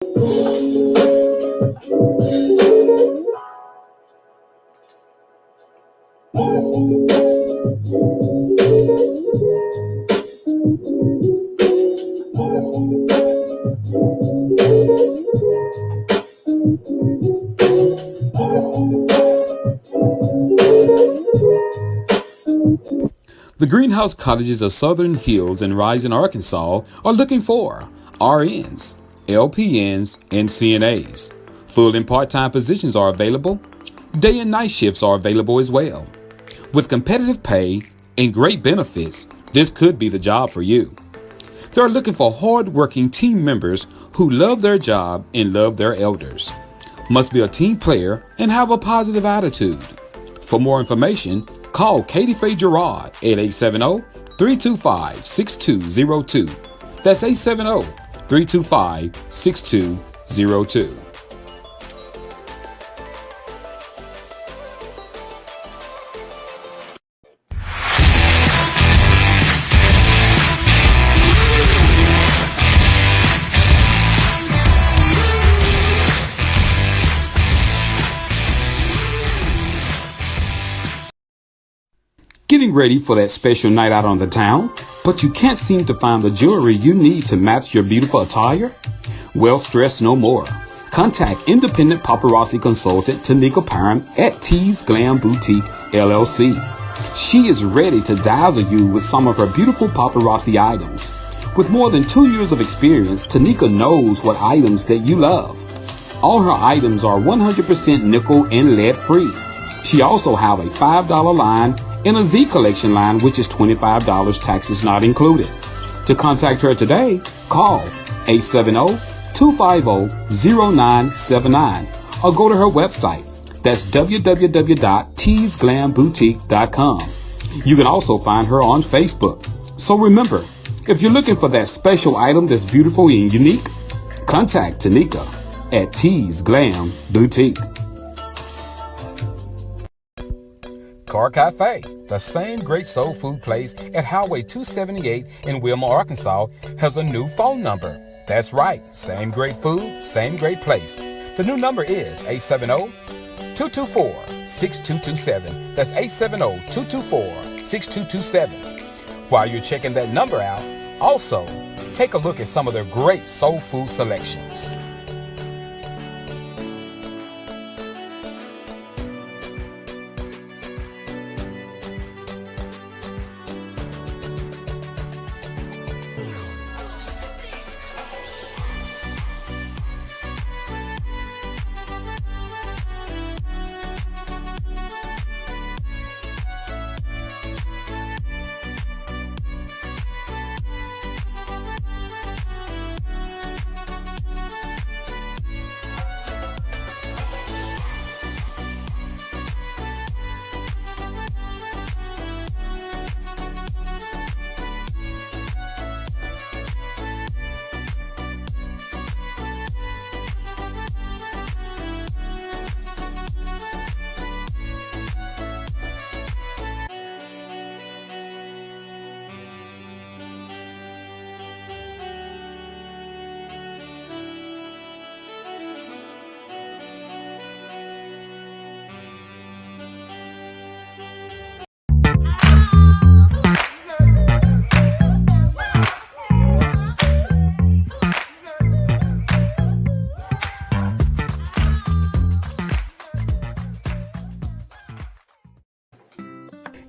The greenhouse cottages of Southern Hills in Rising, Arkansas are looking for RNs, LPNs, and CNAs. Full and part-time positions are available. Day and night shifts are available as well. With competitive pay and great benefits, this could be the job for you. They're looking for hard-working team members who love their job and love their elders. Must be a team player and have a positive attitude. For more information, call Katie Faye Gerard at 870-325-6202. That's 870-325-6202. Getting ready for that special night out on the town, but you can't seem to find the jewelry you need to match your beautiful attire? Well, stress no more. Contact independent paparazzi consultant Tanika Parham at T's Glam Boutique, LLC. She is ready to dazzle you with some of her beautiful paparazzi items. With more than 2 years of experience, Tanika knows what items that you love. All her items are 100% nickel and lead free. She also have a $5 line and a Z Collection line, which is $25, taxes not included. To contact her today, call 870-250-0979 or go to her website. That's www.tsglamboutique.com. You can also find her on Facebook. So remember, if you're looking for that special item that's beautiful and unique, contact Tanika at T's Glam Boutique. Car Cafe, the same great soul food place at Highway 278 in Wilma, Arkansas, has a new phone number. That's right, same great food, same great place. The new number is 870-224-6227. That's 870-224-6227. While you're checking that number out, also take a look at some of their great soul food selections.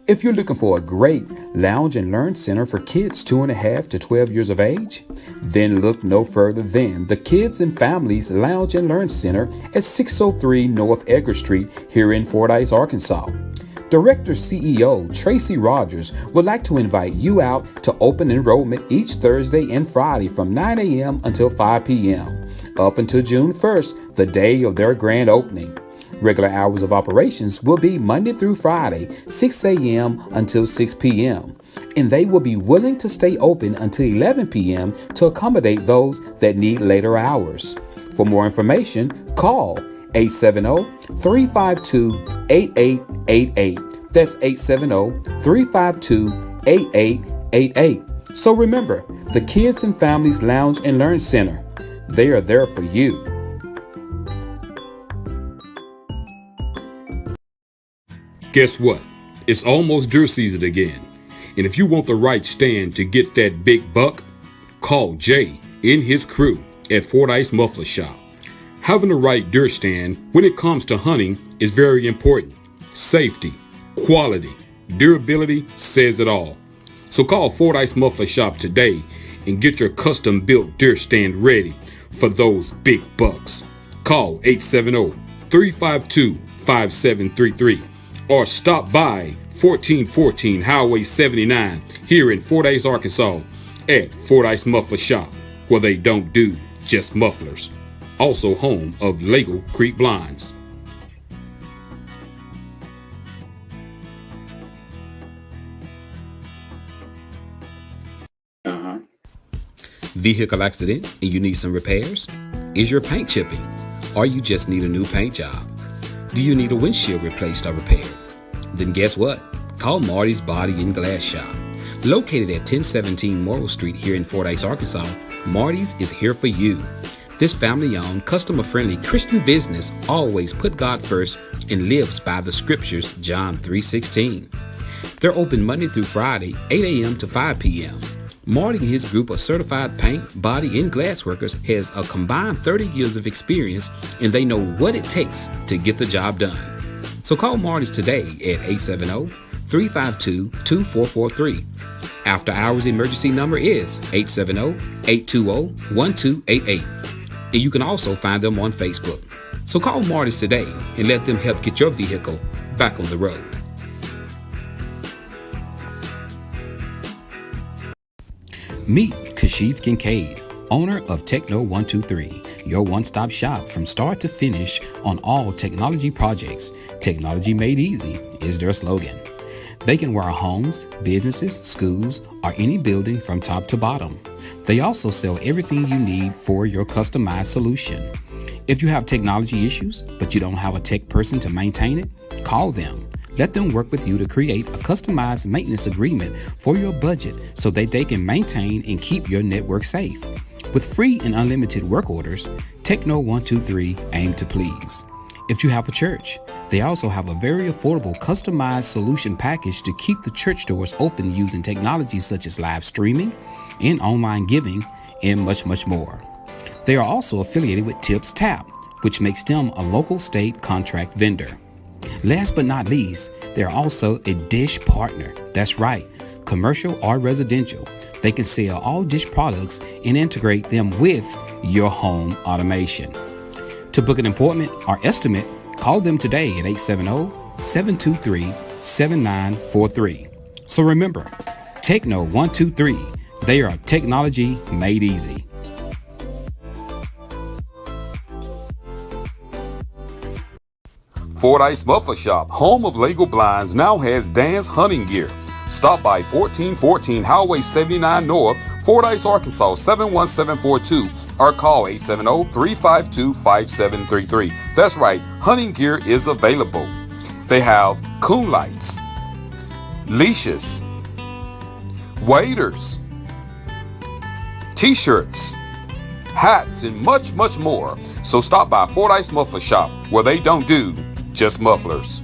If you're looking for a great lounge and learn center for kids 2.5 to 12 years of age, then look no further than the Kids and Families Lounge and Learn Center at 603 North Edgar Street here in Fordyce, Arkansas. Director CEO Tracy Rogers would like to invite you out to open enrollment each Thursday and Friday from 9 a.m. until 5 p.m. up until June 1st, the day of their grand opening. Regular hours of operations will be Monday through Friday, 6 a.m. until 6 p.m. And they will be willing to stay open until 11 p.m. to accommodate those that need later hours. For more information, call 870-352-8888. That's 870-352-8888. So remember, the Kids and Families Lounge and Learn Center. They are there for you. Guess what? It's almost deer season again. And if you want the right stand to get that big buck, call Jay and his crew at Fordyce Muffler Shop. Having the right deer stand when it comes to hunting is very important. Safety, quality, durability says it all. So call Fordyce Muffler Shop today and get your custom built deer stand ready for those big bucks. Call 870-352-5733 or stop by 1414 Highway 79 here in Fordyce, Arkansas at Fordyce Muffler Shop, where they don't do just mufflers. Also home of Lego Creek Blinds. Vehicle accident and you need some repairs? Is your paint chipping? Or you just need a new paint job? Do you need a windshield replaced or repaired? Then guess what? Call Marty's Body and Glass Shop. Located at 1017 Morrill Street here in Fordyce, Arkansas, Marty's is here for you. This family-owned, customer-friendly Christian business always put God first and lives by the scriptures, John 3:16. They're open Monday through Friday, 8 a.m. to 5 p.m. Marty and his group of certified paint, body, and glass workers has a combined 30 years of experience, and they know what it takes to get the job done. So call Marty's today at 870-352-2443. After hours emergency number is 870-820-1288. And you can also find them on Facebook. So call Marty's today and let them help get your vehicle back on the road. Meet Kashif Kincaid, owner of Techno 123, your one-stop shop from start to finish on all technology projects. Technology made easy is their slogan. They can wire homes, businesses, schools, or any building from top to bottom. They also sell everything you need for your customized solution. If you have technology issues, but you don't have a tech person to maintain it, call them. Let them work with you to create a customized maintenance agreement for your budget so that they can maintain and keep your network safe. With free and unlimited work orders, Techno 123 aim to please. If you have a church, they also have a very affordable customized solution package to keep the church doors open using technologies such as live streaming and online giving and much, much more. They are also affiliated with Tips Tap, which makes them a local state contract vendor. Last but not least, they are also a Dish partner. That's right, commercial or residential. They can sell all Dish products and integrate them with your home automation. To book an appointment or estimate, call them today at 870-723-7943. So remember, Techno 123, they are technology made easy. Fordyce Muffler Shop, home of Lego Blinds, now has Dan's hunting gear. Stop by 1414 Highway 79 North, Fordyce, Arkansas 71742, or call 870-352-5733. That's right, hunting gear is available. They have coon lights, leashes, waders, t-shirts, hats, and much, much more. So stop by Fordyce Muffler Shop, where they don't do just mufflers.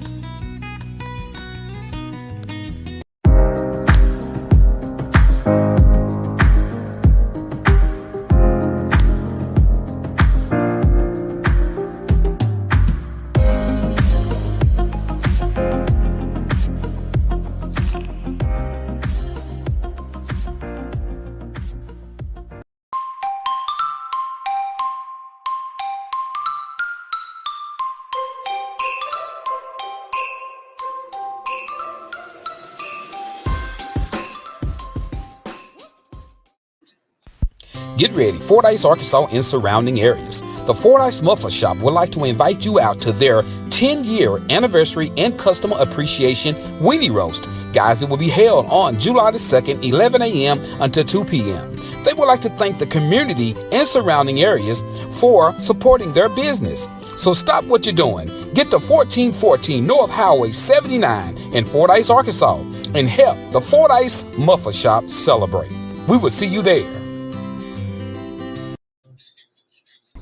Get ready, Fordyce, Arkansas and surrounding areas. The Fordyce Muffler Shop would like to invite you out to their 10-year anniversary and customer appreciation weenie roast. Guys, it will be held on July the 2nd, 11 a.m. until 2 p.m. They would like to thank the community and surrounding areas for supporting their business. So stop what you're doing. Get to 1414 North Highway 79 in Fordyce, Arkansas, and help the Fordyce Muffler Shop celebrate. We will see you there.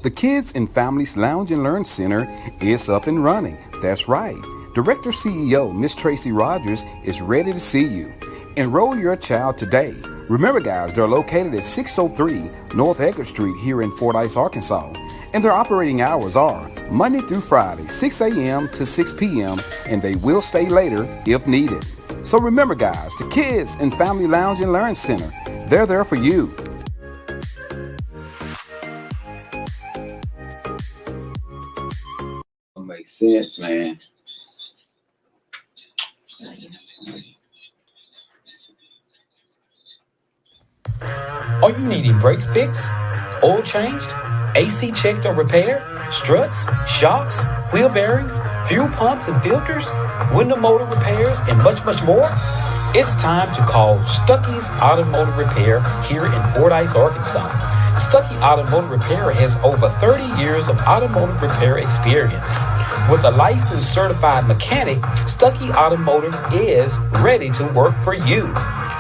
The Kids and Families Lounge and Learn Center is up and running. That's right. Director CEO Miss Tracy Rogers is ready to see you. Enroll your child today. Remember, guys, they're located at 603 North Eckerd Street here in Fordyce, Arkansas. And their operating hours are Monday through Friday, 6 a.m. to 6 p.m., and they will stay later if needed. So remember, guys, the Kids and Family Lounge and Learn Center, they're there for you. Makes sense, man. Are you needing brakes fixed, oil changed, AC checked or repaired, struts, shocks, wheel bearings, fuel pumps and filters, window motor repairs, and much, much more? It's time to call Stuckey's Automotive Repair here in Fordyce, Arkansas. Stuckey Automotive Repair has over 30 years of automotive repair experience. With a licensed certified mechanic, Stuckey Automotive is ready to work for you.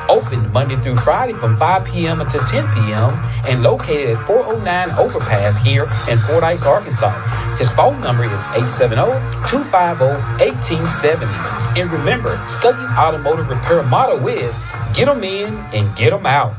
Open Monday through Friday from 5 p.m. until 10 p.m. and located at 409 Overpass here in Fordyce, Arkansas. His phone number is 870-250-1870. And remember, Stuckey's Automotive Repair motto is, get them in and get them out.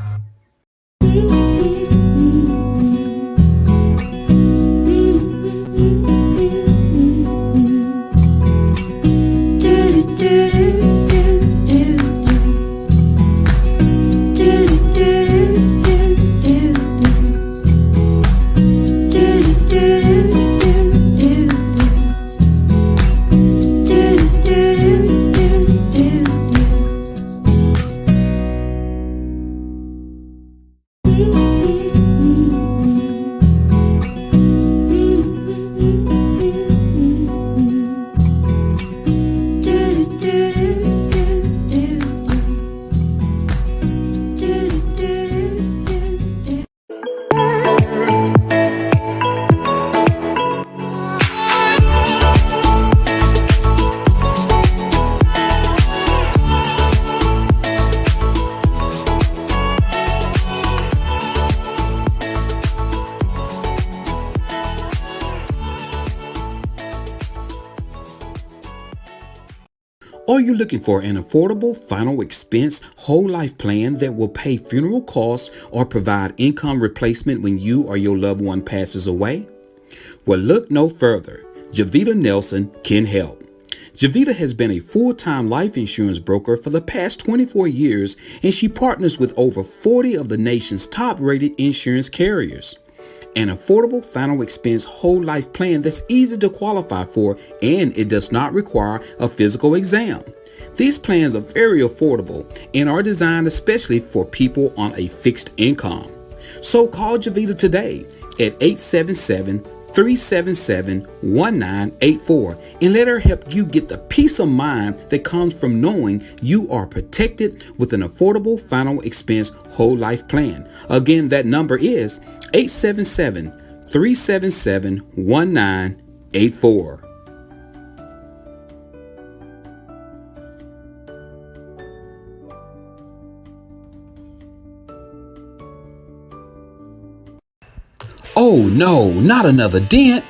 Are you looking for an affordable final expense whole life plan that will pay funeral costs or provide income replacement when you or your loved one passes away? Well, look no further. Javita Nelson can help. Javita has been a full-time life insurance broker for the past 24 years, and she partners with over 40 of the nation's top-rated insurance carriers. An affordable final expense whole life plan that's easy to qualify for, and it does not require a physical exam. These plans are very affordable and are designed especially for people on a fixed income. So call Javita today at 877-377-1984 and let her help you get the peace of mind that comes from knowing you are protected with an affordable final expense whole life plan. Again, that number is 877-377-1984. Oh no, not another dent!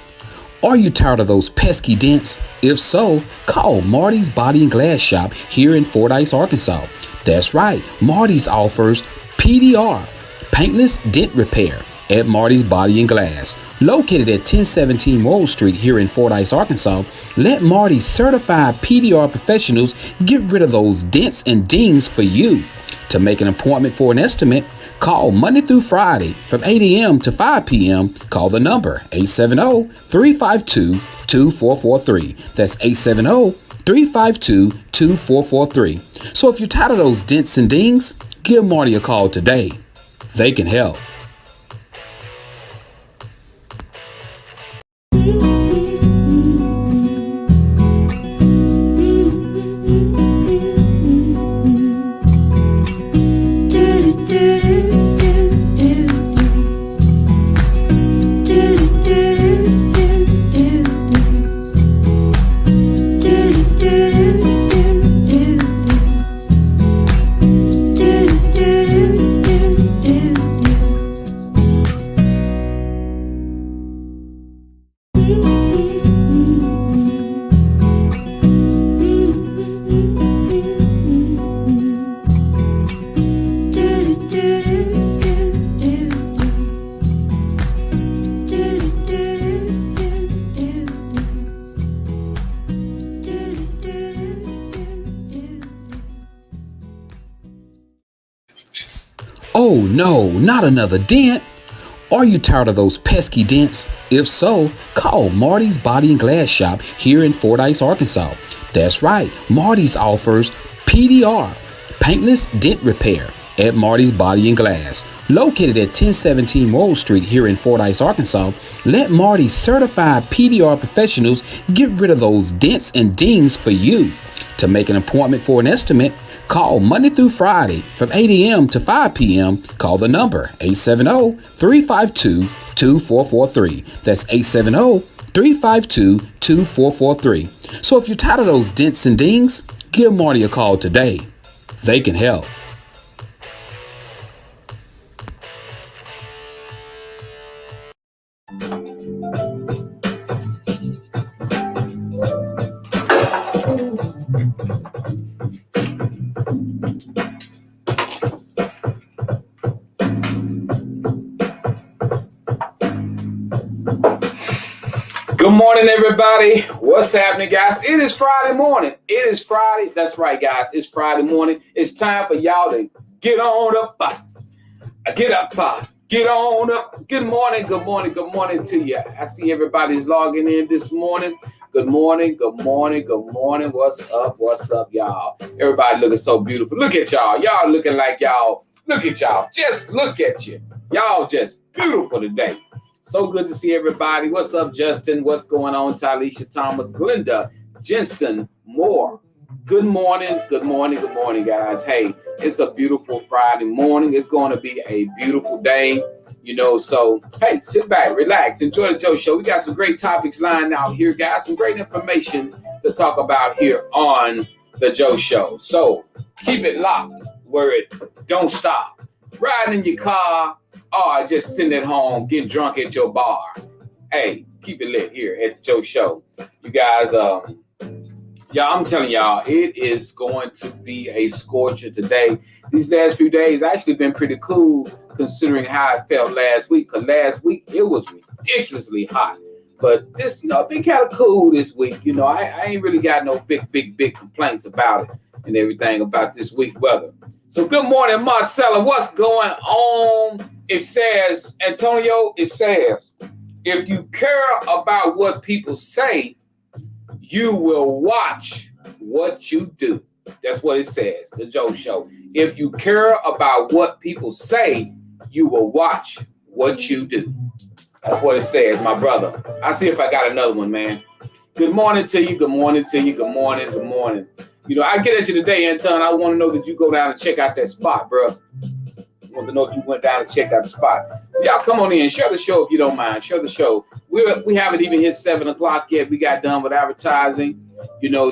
Are you tired of those pesky dents? If so, call Marty's Body and Glass Shop here in Fordyce, Arkansas. That's right, Marty's offers PDR, Paintless Dent Repair, at Marty's Body and Glass. Located at 1017 Morrill Street here in Fordyce, Arkansas, let Marty's certified PDR professionals get rid of those dents and dings for you. To make an appointment for an estimate, call Monday through Friday from 8 a.m. to 5 p.m. Call the number 870-352-2443. That's 870-352-2443. So if you're tired of those dents and dings, give Marty a call today. They can help. Oh no, not another dent. Are you tired of those pesky dents? If so, call Marty's Body and Glass Shop here in Fordyce, Arkansas. That's right, Marty's offers PDR, paintless dent repair, at Marty's Body and Glass. Located at 1017 Morrill Street here in Fordyce, Arkansas, let Marty's certified PDR professionals get rid of those dents and dings for you. To make an appointment for an estimate, call Monday through Friday from 8 a.m. to 5 p.m. Call the number 870-352-2443. That's 870-352-2443. So if you're tired of those dents and dings, give Marty a call today. They can help. Good morning, everybody. What's happening, guys? It is Friday morning. It is Friday. That's right, guys. It's Friday morning. It's time for y'all to get on up. Get up. Get on up. Good morning. Good morning. Good morning to you. I see everybody's logging in this morning. Good morning. Good morning. Good morning. What's up? What's up, y'all? Everybody looking so beautiful. Look at y'all. Y'all looking like y'all. Look at y'all. Just look at you. Y'all just beautiful today. So good to see everybody. What's up, Justin? What's going on? Talisha Thomas, Glenda, Jensen, Moore. Good morning. Good morning. Good morning, guys. Hey, it's a beautiful Friday morning. It's going to be a beautiful day, so, hey, sit back, relax, enjoy the Joe Show. We got some great topics lined out here, guys. Some great information to talk about here on the Joe Show. So keep it locked where it don't stop. Riding in your car, or just sitting at home, getting drunk at your bar. Hey, keep it lit here at the Joe Show. You guys, I'm telling y'all, it is going to be a scorcher today. These last few days actually been pretty cool considering how I felt last week. Because last week, it was ridiculously hot. But this, been kind of cool this week. I ain't really got no big complaints about it and everything about this week weather. So good morning, Marcella. What's going on? It says, Antonio, if you care about what people say, you will watch what you do. That's what it says, the Joe Show. If you care about what people say, you will watch what you do. That's what it says, my brother. I'll see if I got another one, man. Good morning to you. Good morning to you. Good morning. Good morning. I get at you today, Anton. I want to know that you go down and check out that spot, bro. I want to know if you went down and checked out the spot. Y'all come on in. Share the show if you don't mind. Share the show. We haven't even hit 7 o'clock yet. We got done with advertising,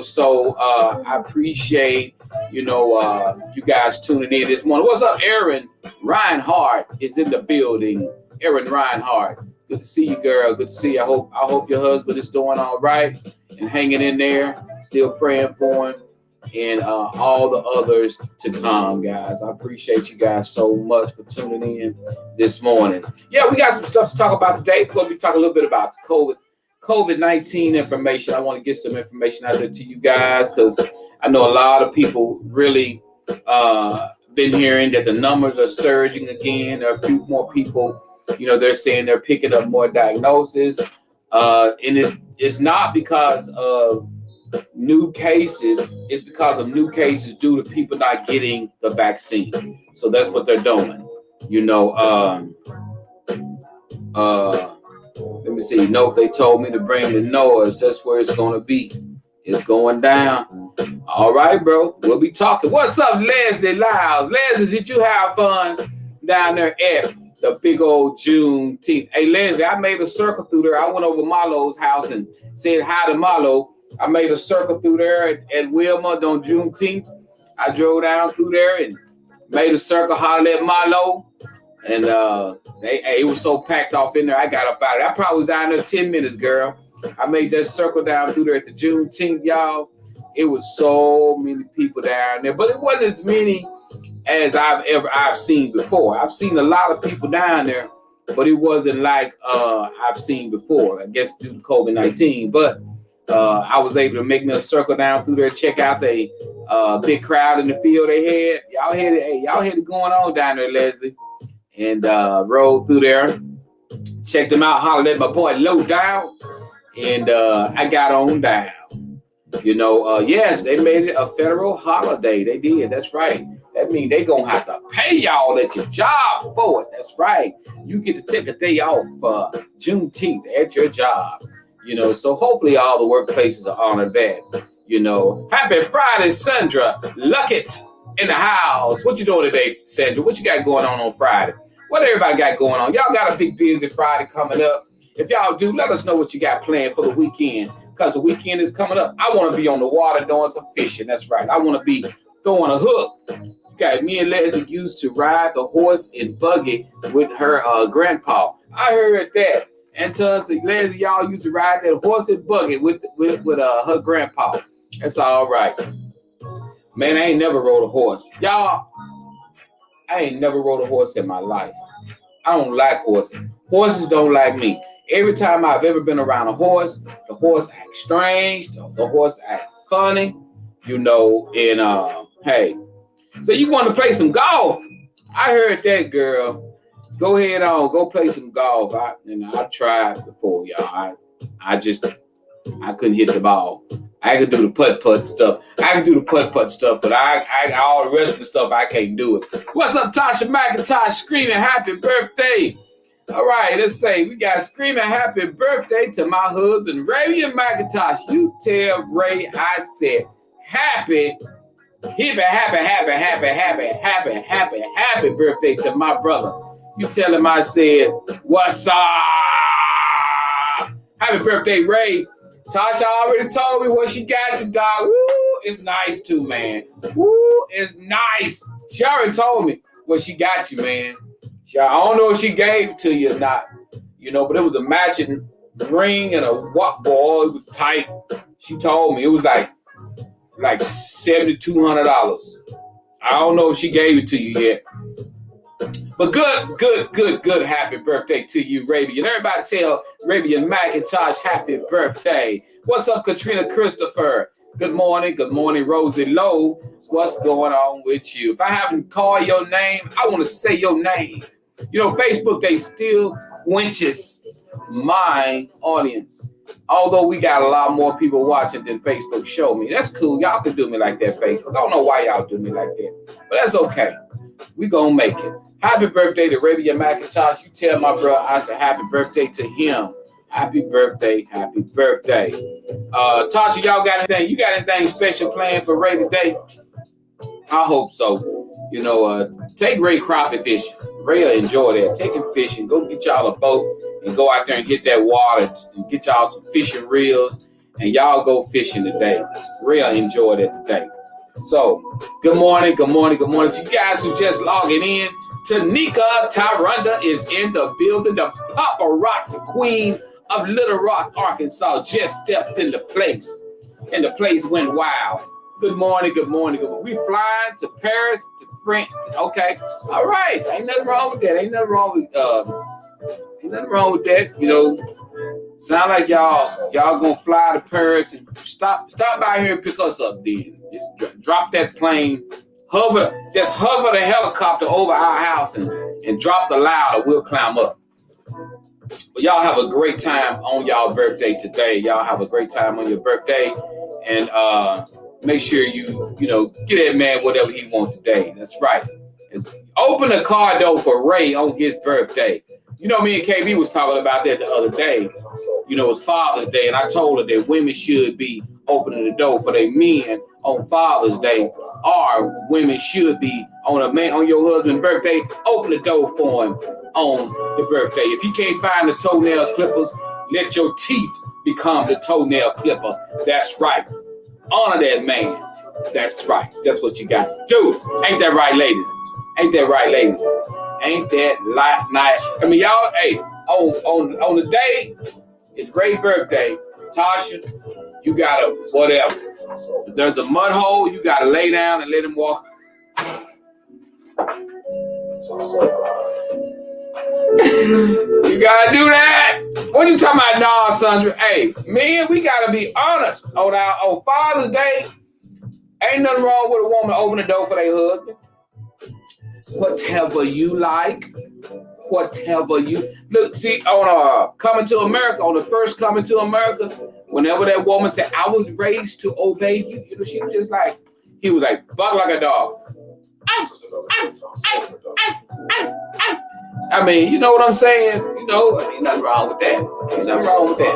so I appreciate, you guys tuning in this morning. What's up, Aaron? Reinhardt is in the building. Aaron Reinhardt. Good to see you, girl. Good to see you. I hope your husband is doing all right and hanging in there. Still praying for him. And all the others to come, guys. I appreciate you guys so much for tuning in this morning. Yeah, we got some stuff to talk about today. We're going to be talking a little bit about the COVID-19 information. I want to get some information out there to you guys because I know a lot of people really been hearing that the numbers are surging again. There are a few more people, they're saying they're picking up more diagnosis. And it's not because of new cases, it's because of new cases due to people not getting the vaccine. So that's what they're doing. Let me see. Nope, they told me to bring the noise. That's where it's going to be. It's going down. All right, bro. We'll be talking. What's up, Leslie Lyles? Leslie, did you have fun down there at the big old Juneteenth? Hey, Leslie, I made a circle through there. I went over Marlo's house and said hi to Marlo. I made a circle through there at Wilma on Juneteenth. I drove down through there and made a circle, hollered at Marlo. And it was so packed off in there, I got up out of it. I probably was down there 10 minutes, girl. I made that circle down through there at the Juneteenth, y'all. It was so many people down there. But it wasn't as many as I've seen before. I've seen a lot of people down there, but it wasn't like I've seen before, I guess due to COVID-19. But I was able to make me a circle down through there, check out the big crowd in the field they had. Y'all had it going on down there, Leslie. and rode through there. Checked them out, hollered at my boy Low Down, and I got on down. Yes, they made it a federal holiday. They did. That's right. That means they gonna have to pay y'all at your job for it. That's right. You get to take a day off Juneteenth at your job. So hopefully all the workplaces are honored that. Happy Friday, Sandra Luckett in the house. What you doing today, Sandra? What you got going on Friday? What everybody got going on? Y'all got a big busy Friday coming up. If y'all do, let us know what you got planned for the weekend, because the weekend is coming up. I want to be on the water doing some fishing. That's right. I want to be throwing a hook. You got me and Leslie used to ride the horse and buggy with her grandpa. I heard that. And Leslie, y'all used to ride that horse and buggy with her grandpa. That's all right. Man, I ain't never rode a horse. Y'all, I ain't never rode a horse in my life. I don't like horses. Horses don't like me. Every time I've ever been around a horse, the horse acts strange. The horse acts funny, and hey. So you want to play some golf? I heard that, girl. Go ahead on. Go play some golf. I tried before, y'all. I couldn't hit the ball. I could do the putt-putt stuff. But I all the rest of the stuff, I can't do it. What's up, Tasha McIntosh screaming happy birthday? All right, let's say we got screaming happy birthday to my husband, Ray McIntosh. You tell Ray I said happy birthday to my brother. You tell him I said, what's up? Happy birthday, Ray. Tasha already told me what she got you, dog. Woo, it's nice too, man. Woo, it's nice. She already told me what she got you, man. I don't know if she gave it to you or not, but it was a matching ring and a what, boy. It was tight. She told me it was like $7,200. I don't know if she gave it to you yet. But good happy birthday to you, Raby. And everybody tell Raby and McIntosh happy birthday. What's up, Katrina Christopher? Good morning, Rosie Lowe. What's going on with you? If I haven't called your name, I want to say your name. Facebook, they still quenches my audience. Although we got a lot more people watching than Facebook show me. That's cool. Y'all can do me like that, Facebook. I don't know why y'all do me like that. But that's okay. We gonna make it. Happy birthday to Raby McIntosh. You tell my brother I said happy birthday to him. Happy birthday. Tasha, y'all got anything? You got anything special planned for Ray today? I hope so. Take Ray crappie fishing. Ray will enjoy that. Take him fishing. Go get y'all a boat and go out there and hit that water and get y'all some fishing reels, and y'all go fishing today. Ray will enjoy that today. So, good morning to you guys who just logging in. Tanika Tyrunda is in the building. The paparazzi queen of Little Rock, Arkansas, just stepped into place, and the place went wild. Good morning. We flying to Paris, to France. Okay, all right. Ain't nothing wrong with that. Sound like y'all gonna fly to Paris and stop by here and pick us up. Then just drop that plane, hover the helicopter over our house and drop the ladder. We'll climb up. But y'all have a great time on y'all birthday today. Y'all have a great time on your birthday, and make sure you get that man whatever he wants today. That's right. Open the car door for Ray on his birthday. Me and KB was talking about that the other day. It's Father's Day, and I told her that women should be opening the door for their men on Father's Day, or women should be on your husband's birthday, open the door for him on the birthday. If you can't find the toenail clippers, let your teeth become the toenail clipper. That's right. Honor that man. That's right. That's what you got to do. Ain't that right, ladies? Ain't that night? I mean, y'all, hey, on the day, it's Ray's birthday. Tasha, you gotta whatever. If there's a mud hole, you gotta lay down and let him walk. You gotta do that. What you talking about, nah, Sandra? Hey, man, we gotta be honored on Father's Day. Ain't nothing wrong with a woman to open the door for their husband. whatever you like, whatever you look. See, on Coming to America, on the first Coming to America, whenever that woman said, "I was raised to obey you," she was just like, he was like, "Bark like a dog." I mean, you know what I'm saying? Ain't nothing wrong with that. Ain't nothing wrong with that.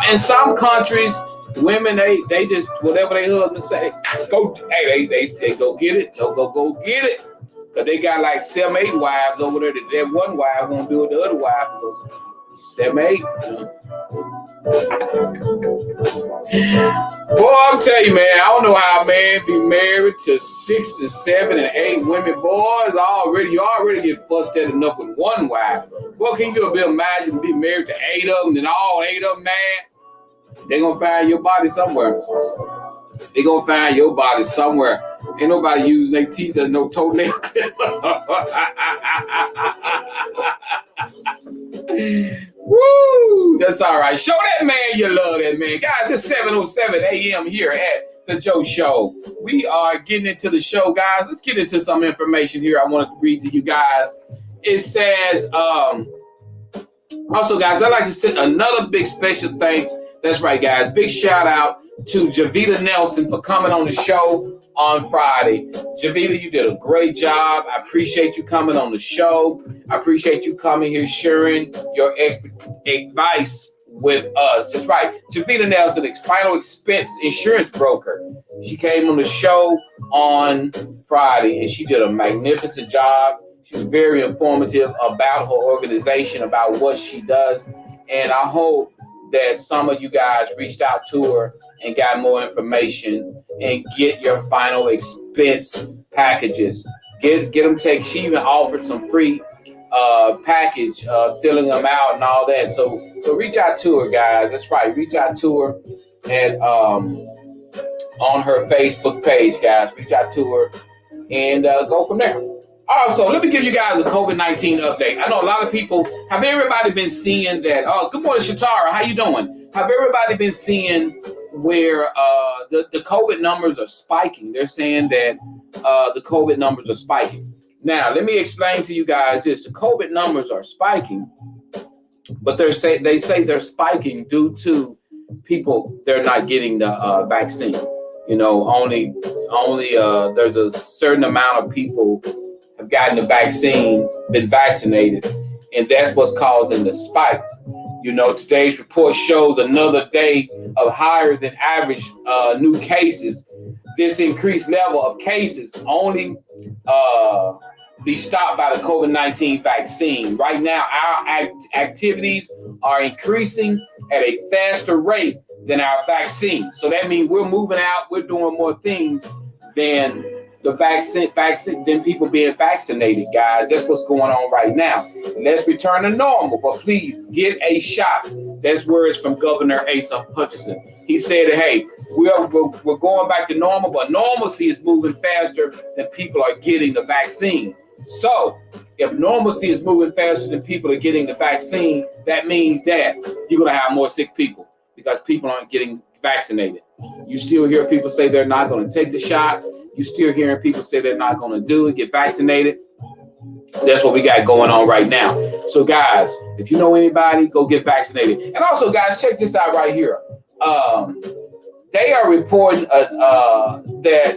In some countries, women they just whatever their husband say, go. Hey, they go get it. Go get it. Cause they got like 7, 8 wives over there. That one wife won't do it. The other wife goes 7, 8. Boy, I'm telling you, man, I don't know how a man be married to 6 and 7 and 8 women. Boys, you already get fussed at enough with one wife. What can you imagine be married to 8 of them and all 8 of them, man? They gonna find your body somewhere. They gonna find your body somewhere. Ain't nobody using their teeth as no toenail clipper. Woo! That's all right. Show that man you love that man. Guys, it's 7:07 a.m. here at The Joe Show. We are getting into the show, guys. Let's get into some information here I want to read to you guys. It says, also, guys, I'd like to send another big special thanks. That's right, guys. Big shout out to Javita Nelson for coming on the show on Friday. Javita, you did a great job. I appreciate you coming on the show. I appreciate you coming here sharing your advice with us. That's right. Javita Nelson, final expense insurance broker. She came on the show on Friday and she did a magnificent job. She was very informative about her organization, about what she does. And I hope that some of you guys reached out to her and got more information and get your final expense packages. Get them taken. She even offered some free package, filling them out and all that. So reach out to her, guys. That's right. Reach out to her and on her Facebook page, guys. Reach out to her and go from there. Also, let me give you guys a COVID-19 update. I know a lot of people, have everybody been seeing that? Oh, good morning, Shatara. How you doing? Have everybody been seeing where the COVID numbers are spiking? They're saying that the COVID numbers are spiking. Now, let me explain to you guys this. The COVID numbers are spiking, but they say they're spiking due to people, they're not getting the vaccine. Only there's a certain amount of people have gotten the vaccine, been vaccinated, and that's what's causing the spike. Today's report shows another day of higher than average new cases. This increased level of cases only be stopped by the COVID-19 vaccine. Right now, our activities are increasing at a faster rate than our vaccine. So that means we're moving out, we're doing more things than the vaccine than people being vaccinated, guys. That's what's going on right now. Let's return to normal, but please get a shot. That's words from Governor Asa Hutchinson. He said, hey, we're going back to normal, but normalcy is moving faster than people are getting the vaccine. So if normalcy is moving faster than people are getting the vaccine, that means that you're going to have more sick people because people aren't getting vaccinated. You still hear people say they're not going to take the shot. You still hearing people say they're not going to do it, get vaccinated. That's what we got going on right now. So, guys, if you know anybody, go get vaccinated. And also, guys, check this out right here. They are reporting that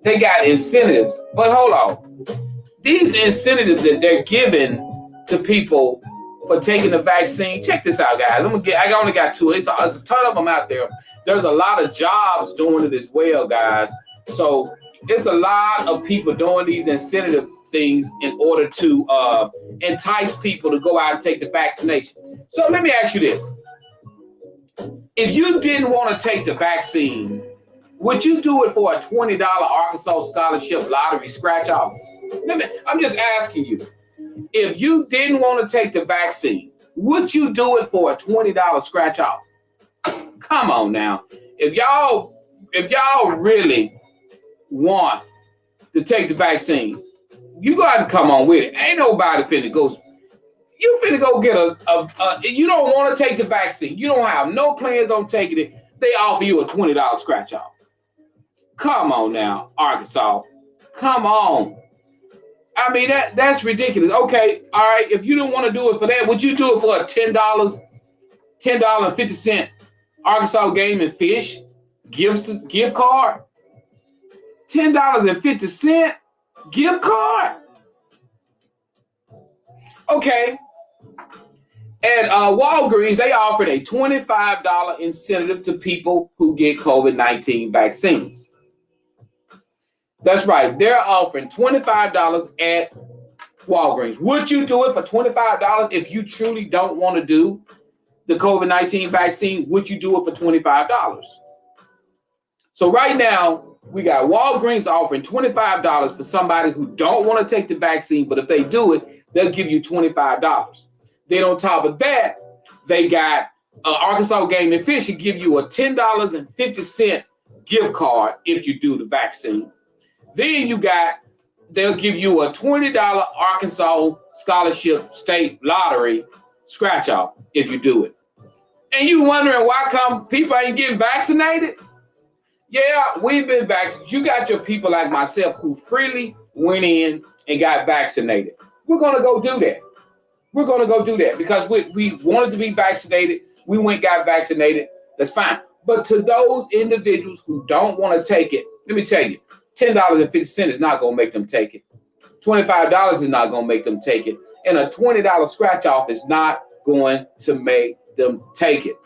they got incentives. But hold on. These incentives that they're giving to people for taking the vaccine, check this out, guys. I only got 2. It's a ton of them out there. There's a lot of jobs doing it as well, guys. So it's a lot of people doing these incentive things in order to entice people to go out and take the vaccination. So let me ask you this. If you didn't want to take the vaccine, would you do it for a $20 Arkansas Scholarship Lottery scratch off? I'm just asking you. If you didn't want to take the vaccine, would you do it for a $20 scratch off? Come on now. If y'all really want to take the vaccine, you got to come on with it. Ain't nobody finna go. You finna go get you don't want to take the vaccine. You don't have no plans on taking it. They offer you a $20 scratch off. Come on now, Arkansas. Come on. I mean, that's ridiculous. Okay, all right. If you didn't want to do it for that, would you do it for a $10.50 Arkansas Game and Fish gift card? $10.50 gift card. Okay. At Walgreens, they offered a $25 incentive to people who get COVID-19 vaccines. That's right. They're offering $25 at Walgreens. Would you do it for $25 if you truly don't want to do the COVID-19 vaccine? Would you do it for $25? So right now, we got Walgreens offering $25 for somebody who don't want to take the vaccine, but if they do it, they'll give you $25. Then on top of that, they got Arkansas Game and Fish to give you a $10.50 gift card if you do the vaccine. Then they'll give you a $20 Arkansas Scholarship State Lottery scratch off if you do it. And you wondering why come people ain't getting vaccinated? Yeah, we've been vaccinated. You got your people like myself who freely went in and got vaccinated. We're going to go do that. We're going to go do that because we wanted to be vaccinated. We went and got vaccinated. That's fine. But to those individuals who don't want to take it, let me tell you, $10.50 is not going to make them take it. $25 is not going to make them take it. And a $20 scratch off is not going to make them take it.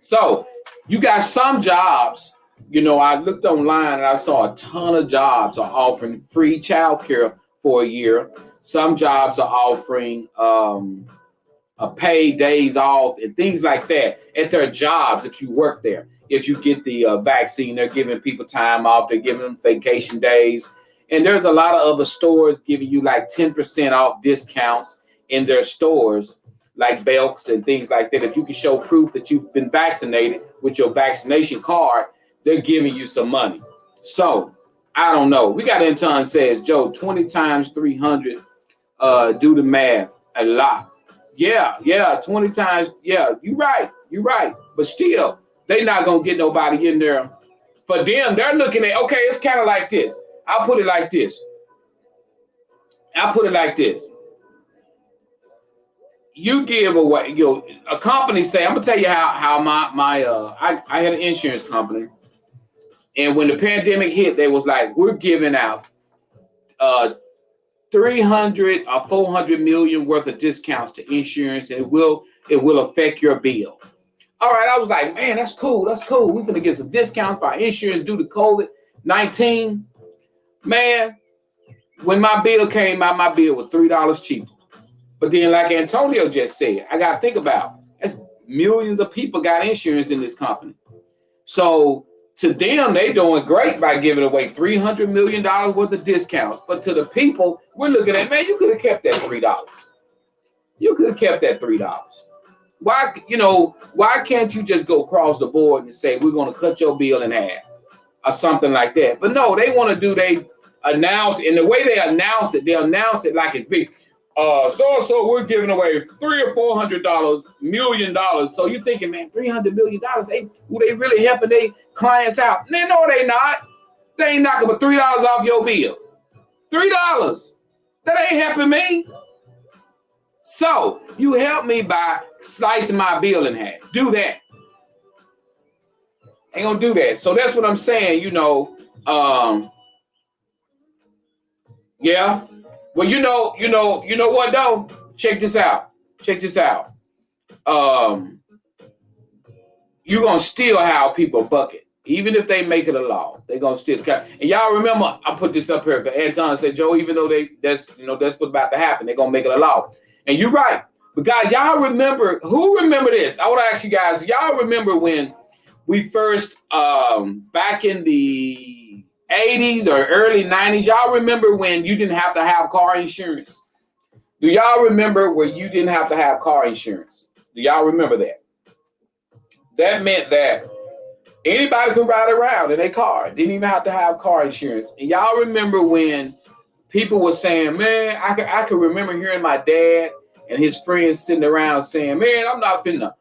So you got some jobs, I looked online and I saw a ton of jobs are offering free childcare for a year. Some jobs are offering a paid days off and things like that at their jobs if you work there. If you get the vaccine, they're giving people time off. They're giving them vacation days. And there's a lot of other stores giving you like 10% off discounts in their stores, like Belks and things like that. If you can show proof that you've been vaccinated with your vaccination card, they're giving you some money. So I don't know. We got Anton says, Joe, 20 times 300, do the math, a lot. Yeah, 20 times. Yeah, you're right. But still, they're not going to get nobody in there. For them, they're looking at, okay, it's kind of like this. I'll put it like this. You give away, a company say, I'm going to tell you how I had an insurance company. And when the pandemic hit, they was like, we're giving out 300 or 400 million worth of discounts to insurance, and it will affect your bill. All right, I was like, man, that's cool. We're going to get some discounts for our insurance due to COVID-19. Man, when my bill came out, my bill was $3 cheaper. But then, like Antonio just said, I got to think about it. Millions of people got insurance in this company. So to them, they doing great by giving away $300 million worth of discounts. But to the people, we're looking at, man, you could have kept that $3. You could have kept that $3. Why can't you just go across the board and say, we're going to cut your bill in half or something like that? But no, they want to they announce, and the way they announce it like it's big. So we're giving away $300 or $400 million. So you're thinking, man, $300 million, they really helping their clients out? No, they not. They ain't knocking but $3 off your bill. $3. That ain't helping me. So you help me by slicing my bill in half. Do that. Ain't gonna do that. So that's what I'm saying, yeah. Well, you know what though? Check this out. You're gonna still have people bucket. Even if they make it a law, they're gonna still cut. And y'all remember, I put this up here because Anton said, Joe, even though that's what's about to happen, they're gonna make it a law. And you're right. But guys, y'all remember this? I want to ask you guys, y'all remember when we first back in the 80s or early 90s, y'all remember when you didn't have to have car insurance? Do y'all remember where you didn't have to have car insurance? Do y'all remember that? That meant that anybody could ride around in a car. Didn't even have to have car insurance. And y'all remember when people were saying, man, I could remember hearing my dad and his friends sitting around saying, man, I'm not finna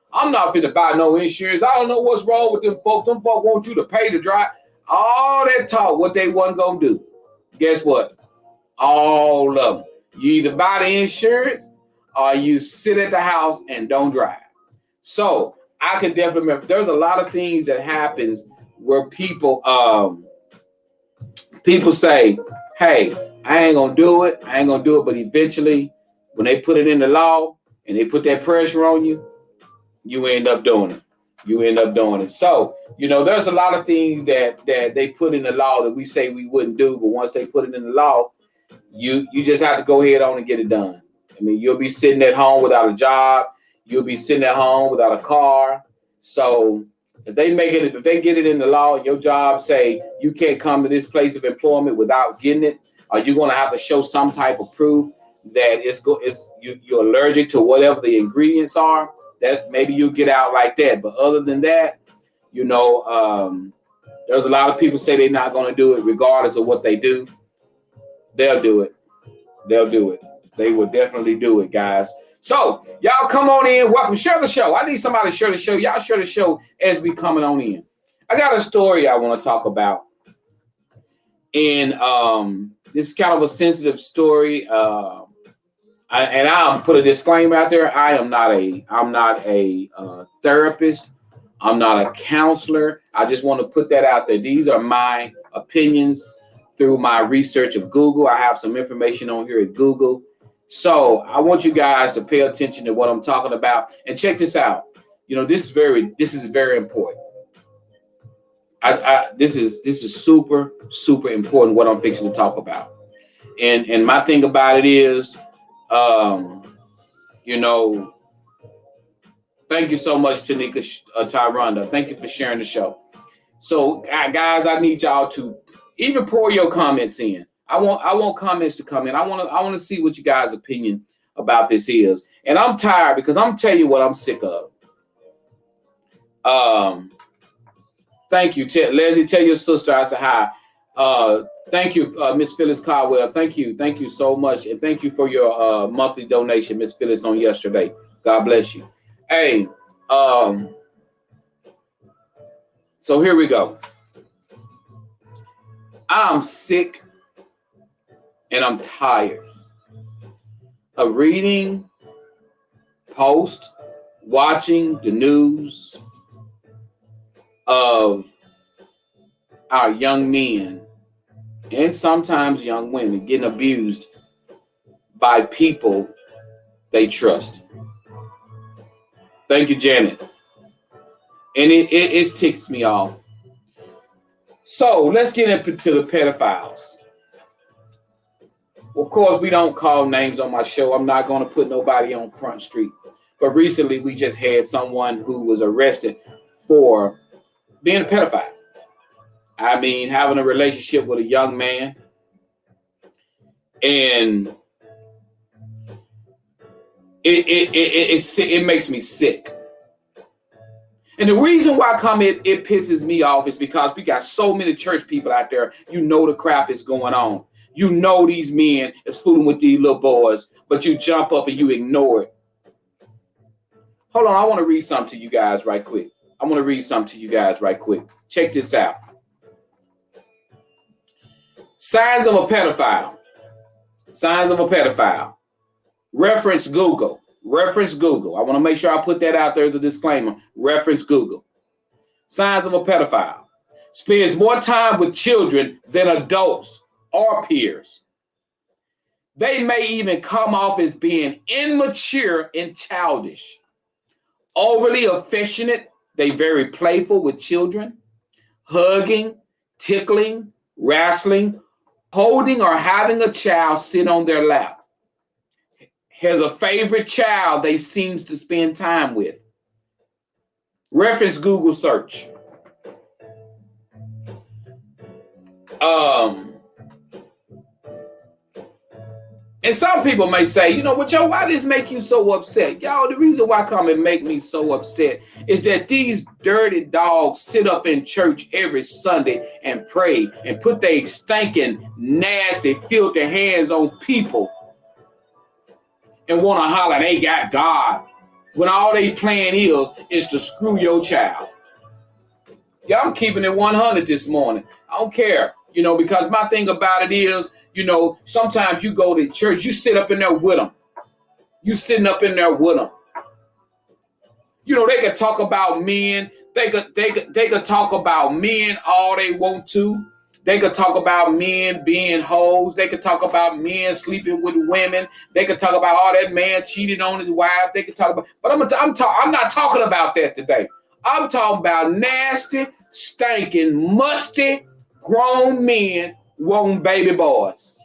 buy no insurance. I don't know what's wrong with them folks. Them folks want you to pay to drive. All that talk, what they wasn't gonna do. Guess what? All of them. You either buy the insurance or you sit at the house and don't drive. So I can definitely remember there's a lot of things that happens where people say, hey, I ain't gonna do it, but eventually when they put it in the law and they put that pressure on you, you end up doing it. So, there's a lot of things that they put in the law that we say we wouldn't do, but once they put it in the law, you just have to go ahead on and get it done. I mean, you'll be sitting at home without a job. You'll be sitting at home without a car. So if they get it in the law, and your job say you can't come to this place of employment without getting it, or you're going to have to show some type of proof that you're allergic to whatever the ingredients are, that maybe you'll get out like that. But other than that, there's a lot of people say they're not going to do it regardless of what they do. They'll do it. They will definitely do it, guys. So y'all come on in. Welcome. Share the show. I need somebody to share the show. Y'all share the show as we coming on in. I got a story I want to talk about. And this is kind of a sensitive story. I'll put a disclaimer out there. I'm not a therapist. I'm not a counselor. I just want to put that out there. These are my opinions through my research of Google. I have some information on here at Google. So I want you guys to pay attention to what I'm talking about. And check this out. This is very important. This is super, super important what I'm fixing to talk about. And my thing about it is, thank you so much, Tanika Tyranda. Thank you for sharing the show. So, guys, I need y'all to even pour your comments in. I want comments to come in. I want to see what you guys' opinion about this is. And I'm tired because I'm telling you what I'm sick of. Thank you, Leslie. Tell your sister I said hi. Thank you, Miss Phyllis Caldwell. Thank you so much, and thank you for your monthly donation, Miss Phyllis, on yesterday. God bless you. Hey, so here we go. I'm sick and I'm tired of reading, watching the news of our young men and sometimes young women getting abused by people they trust. Thank you, Janet. And it ticks me off. So let's get into the pedophiles. Of course, we don't call names on my show. I'm not going to put nobody on Front Street. But recently, we just had someone who was arrested for being a pedophile. I mean, having a relationship with a young man. And it makes me sick. And the reason why it pisses me off is because we got so many church people out there. The crap is going on. These men is fooling with these little boys, but you jump up and you ignore it. Hold on, I want to read something to you guys right quick. Check this out. Signs of a pedophile. Reference Google. I want to make sure I put that out there as a disclaimer. Reference Google. Signs of a pedophile. Spends more time with children than adults or peers. They may even come off as being immature and childish. Overly affectionate. They very playful with children. Hugging, tickling, wrestling, holding or having a child sit on their lap. Has a favorite child they seems to spend time with. Reference Google search. And some people may say, Joe, why does this make you so upset? Y'all, the reason why come and make me so upset is that these dirty dogs sit up in church every Sunday and pray and put their stinking, nasty, filthy hands on people and want to holler they got God when all they plan is to screw your child. Yeah, I'm keeping it 100 this morning. I don't care Because my thing about it is, sometimes you go to church, you sit up in there with them. You sitting up in there with them. They could talk about men. They could talk about men all they want to. They could talk about men being hoes. They could talk about men sleeping with women. They could talk about all that man cheated on his wife. They could talk about, but I'm not talking about that today. I'm talking about nasty, stinking, musty, grown men wanting baby boys.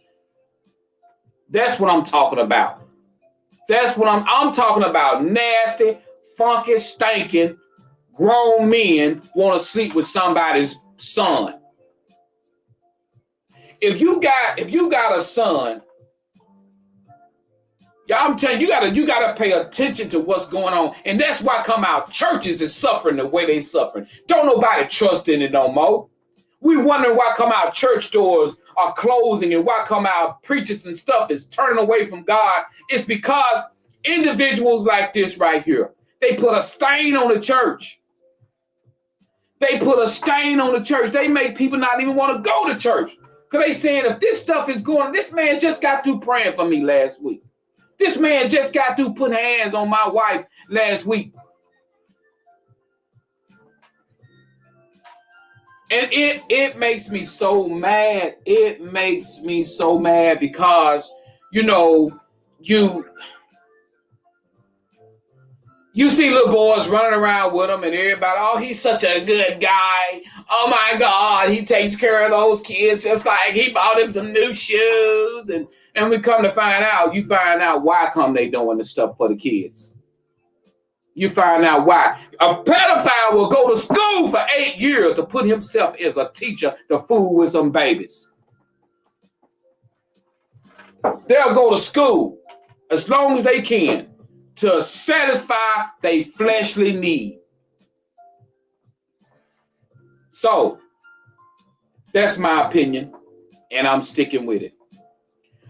That's what I'm talking about. That's what I'm talking about. Nasty, funky, stinking, grown men want to sleep with somebody's son. If you got a son, I'm telling you, you gotta pay attention to what's going on. And that's why come out churches is suffering the way they suffering. Don't nobody trust in it no more. We wondering why come out church doors are closing and why come out preachers and stuff is turning away from God. It's because individuals like this right here, they put a stain on the church. They put a stain on the church. They make people not even want to go to church. Because they saying if this stuff is going, this man just got through praying for me last week. This man just got through putting hands on my wife last week. And it makes me so mad. It makes me so mad because, you see little boys running around with him and everybody, oh, he's such a good guy. Oh, my God, he takes care of those kids just like he bought him some new shoes. And we come to find out, you find out why come they doing this stuff for the kids. You find out why. A pedophile will go to school for 8 years to put himself as a teacher to fool with some babies. They'll go to school as long as they can to satisfy their fleshly need. So, that's my opinion, and I'm sticking with it.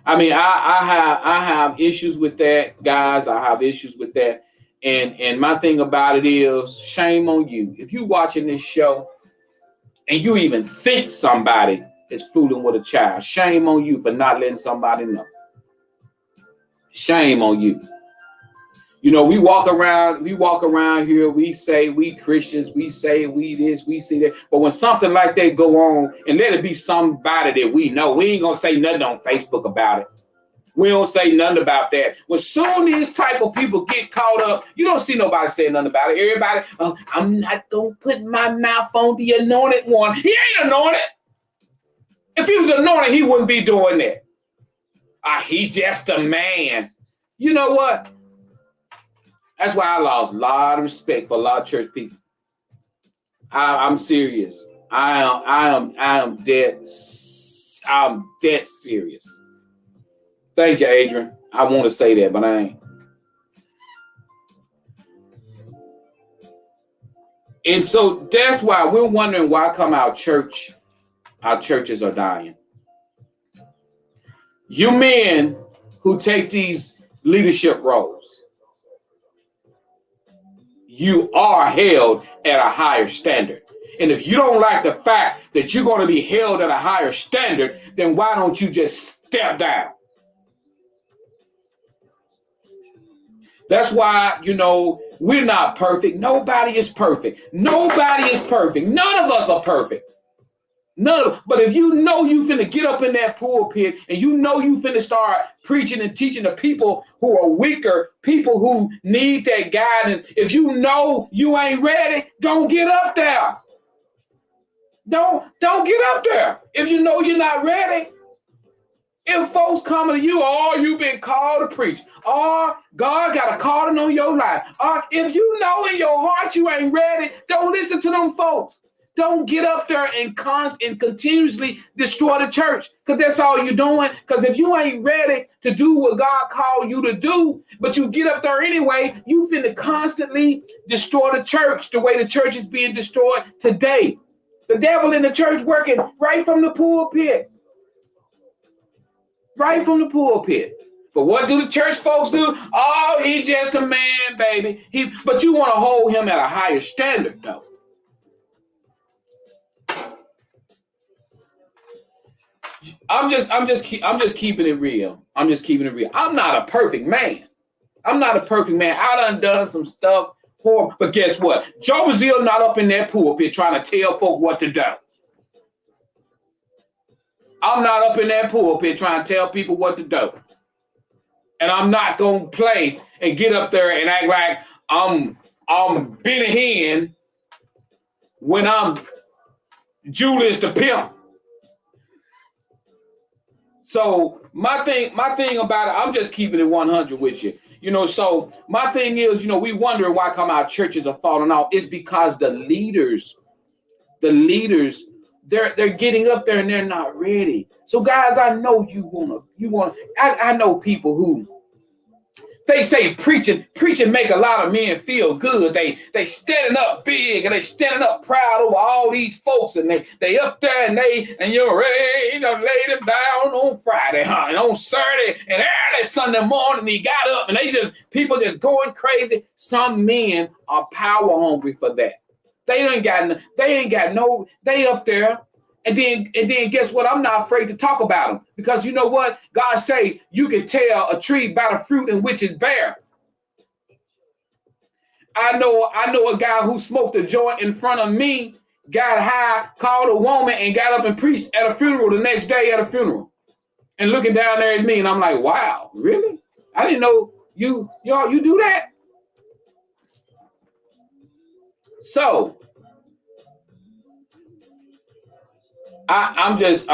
I mean, I have issues with that, guys. I have issues with that. And my thing about it is, shame on you. If you're watching this show and you even think somebody is fooling with a child, shame on you for not letting somebody know. Shame on you. We walk around here, we say we Christians, we say we this, we see that. But when something like that go on, and let it be somebody that we know, we ain't gonna say nothing on Facebook about it. We don't say nothing about that. When soon these type of people get caught up, you don't see nobody saying nothing about it. Everybody, I'm not gonna put my mouth on the anointed one. He ain't anointed. If he was anointed, he wouldn't be doing that. He just a man. You know what? That's why I lost a lot of respect for a lot of church people. I'm serious. I'm dead serious. Thank you, Adrian. I want to say that, but I ain't. And so that's why we're wondering why come our churches are dying. You men who take these leadership roles, you are held at a higher standard. And if you don't like the fact that you're going to be held at a higher standard, then why don't you just step down? That's why, we're not perfect. Nobody is perfect. Nobody is perfect. None of us are perfect. But if you finna get up in that pulpit and you finna start preaching and teaching the people who are weaker, people who need that guidance, if you ain't ready, don't get up there. Don't get up there. If you're not ready. If folks come to you, you've been called to preach, God got a calling on your life. If you know in your heart you ain't ready, don't listen to them folks. Don't get up there and continuously destroy the church, because that's all you're doing. Because if you ain't ready to do what God called you to do, but you get up there anyway, you finna constantly destroy the church the way the church is being destroyed today. The devil in the church working right from the pulpit. Right from the pulpit. But what do the church folks do? He just a man, baby. But you want to hold him at a higher standard, though. I'm just keeping it real. I'm just keeping it real. I'm not a perfect man. I'm not a perfect man. I done some stuff horrible. But guess what? Joe Brazil not up in that pulpit trying to tell folk what to do. I'm not up in that pulpit trying to tell people what to do. And I'm not gonna play and get up there and act like I'm Benny Hinn when I'm Julius the pimp. So my thing about it, I'm just keeping it 100 with you. So my thing is, we wonder why come our churches are falling off. It's because the leaders, they're getting up there and they're not ready. So guys, I know I know people who they say preaching make a lot of men feel good. They standing up big and they standing up proud over all these folks, and they up there and you're ready, lay them down on Friday, and on Saturday and early Sunday morning he got up and people just going crazy. Some men are power hungry for that. They up there. And then guess what? I'm not afraid to talk about them, because you know what? God say you can tell a tree by the fruit in which it's bare. I know a guy who smoked a joint in front of me, got high, called a woman, and got up and preached at a funeral the next day at a funeral. And looking down there at me, and I'm like, wow, really? I didn't know you do that. So I'm just.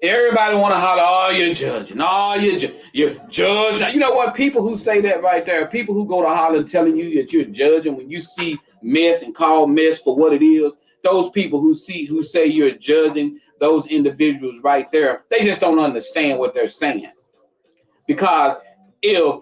Everybody want to holler, oh, you're judging. Oh, you're judging. You know what? People who say that right there, people who go to holler telling you that you're judging when you see mess and call mess for what it is, those people who say you're judging, those individuals right there, they just don't understand what they're saying. Because if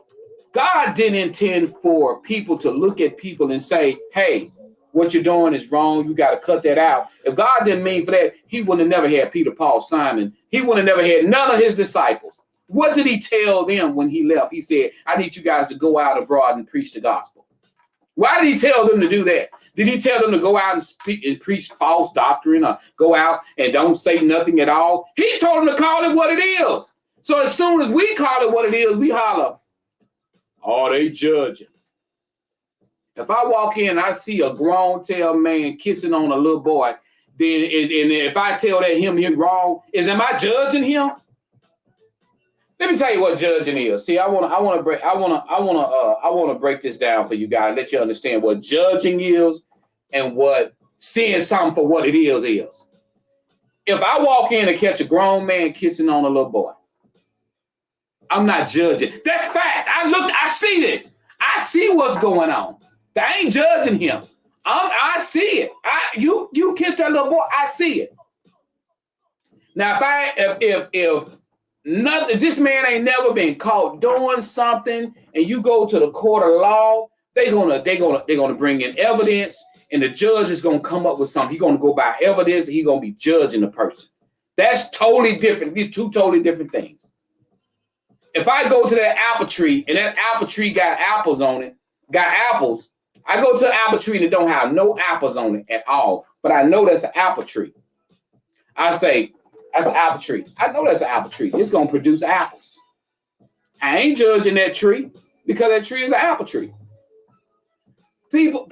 God didn't intend for people to look at people and say, hey, what you're doing is wrong, you got to cut that out. If God didn't mean for that, he would have never had Peter, Paul, Simon. He would have never had none of his disciples. What did he tell them when he left? He said, I need you guys to go out abroad and preach the gospel. Why did he tell them to do that? Did he tell them to go out and speak and preach false doctrine, or go out and don't say nothing at all? He told them to call it what it is. So as soon as we call it what it is, we holler, oh, they judging. If I walk in and I see a grown tail man kissing on a little boy, then and if I tell that him wrong, am I judging him? Let me tell you what judging is. See, I want to break this down for you guys, let you understand what judging is and what seeing something for what it is. If I walk in and catch a grown man kissing on a little boy, I'm not judging. That's fact. I see this. I see what's going on. I ain't judging him. I see it. You kiss that little boy, I see it. Now, if this man ain't never been caught doing something, and you go to the court of law, they're gonna bring in evidence, and the judge is gonna come up with something. He's gonna go by evidence, and he's gonna be judging the person. That's totally different. These two totally different things. If I go to that apple tree and that apple tree got apples on it, I go to an apple tree that don't have no apples on it at all, but I know that's an apple tree. I say, that's an apple tree. I know that's an apple tree. It's going to produce apples. I ain't judging that tree because that tree is an apple tree. People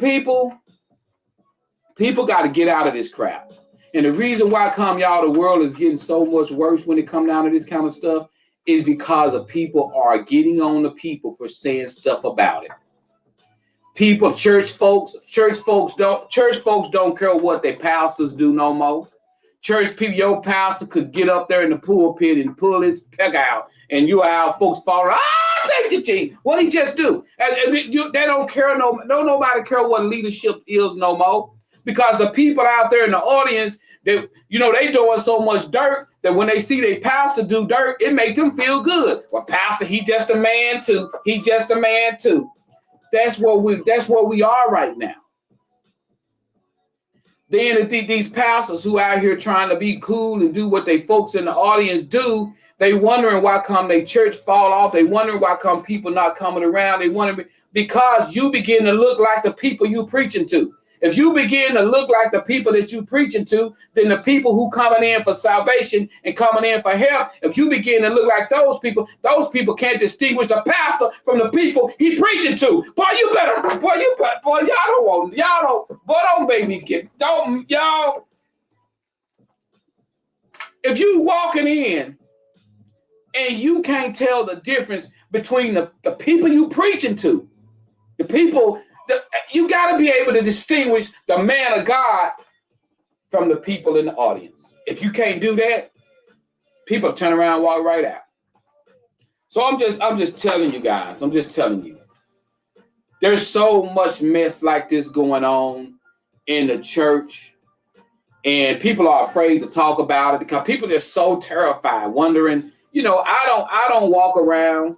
got to get out of this crap. And the reason why the world is getting so much worse when it comes down to this kind of stuff is because of people are getting on the people for saying stuff about it. Church folks don't care what their pastors do no more. Church people, your pastor could get up there in the pulpit and pull his peck out, and you have folks falling. Thank you, G. What he just do? They don't care. Nobody care what leadership is no more, because the people out there in the audience, they doing so much dirt that when they see their pastor do dirt, it make them feel good. Well, pastor, he just a man too. That's where we are right now. Then these pastors who out here trying to be cool and do what they folks in the audience do, they wondering why come they church fall off. They wondering why come people not coming around. They wondering because you begin to look like the people you preaching to. If you begin to look like the people that you preaching to, then the people who coming in for salvation and coming in for help, if you begin to look like those people can't distinguish the pastor from the people he preaching to. Boy, don't make me y'all. If you walking in and you can't tell the difference between the people you preaching to, the people, you got to be able to distinguish the man of God from the people in the audience. If you can't do that, people turn around and walk right out. So I'm just telling you guys, there's so much mess like this going on in the church, and people are afraid to talk about it because people are just so terrified, wondering, I don't walk around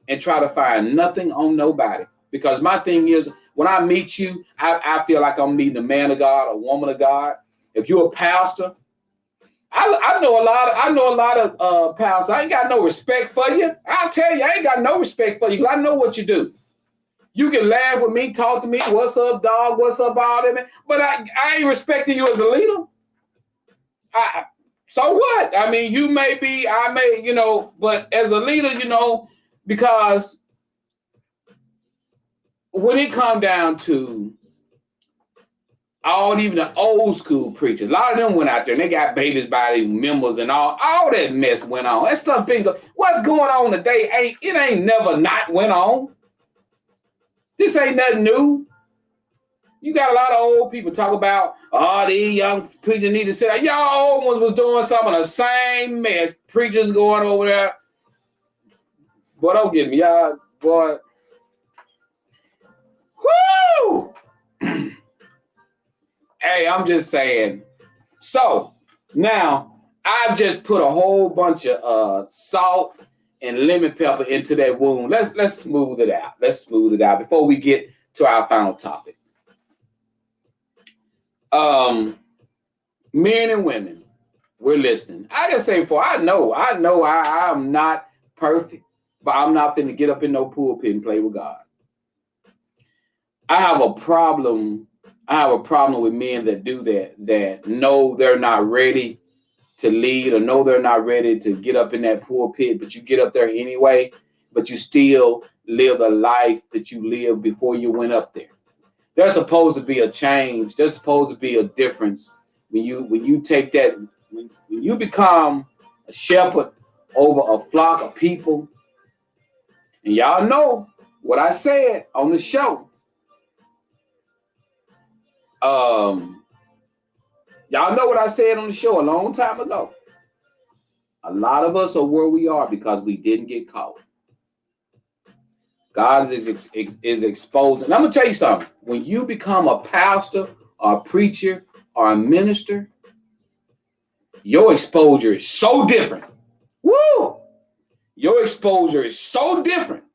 and try to find nothing on nobody. Because my thing is, when I meet you, I feel like I'm meeting a man of God, a woman of God. If you're a pastor, I know a lot of pastors. I ain't got no respect for you. I'll tell you, I ain't got no respect for you because I know what you do. You can laugh with me, talk to me, what's up, dog, what's up, all that, but I ain't respecting you as a leader. So what? I mean, but as a leader, because when it come down to even the old school preachers, a lot of them went out there and they got babies by their members and all that mess went on. That stuff what's going on today ain't never not went on. This ain't nothing new. You got a lot of old people talk about, these young preachers need to sit down. Y'all old ones was doing some of the same mess. Preachers going over there. Boy, don't get me, y'all, boy. Woo! Hey, I'm just saying. So now I've just put a whole bunch of salt and lemon pepper into that wound. Let's smooth it out. Before we get to our final topic. Men and women, we're listening. I can say I know I'm not perfect, but I'm not finna get up in no pulpit and play with God. I have a problem with men that do that know they're not ready to lead or know they're not ready to get up in that pulpit, but you get up there anyway, but you still live the life that you lived before you went up there. There's supposed to be a change. There's supposed to be a difference when you take that, when you become a shepherd over a flock of people. And y'all know what I said on the show. Y'all know what I said on the show a long time ago. A lot of us are where we are because we didn't get caught. God is exposing. I'm going to tell you something. When you become a pastor or a preacher or a minister, your exposure is so different. Woo! Your exposure is so different.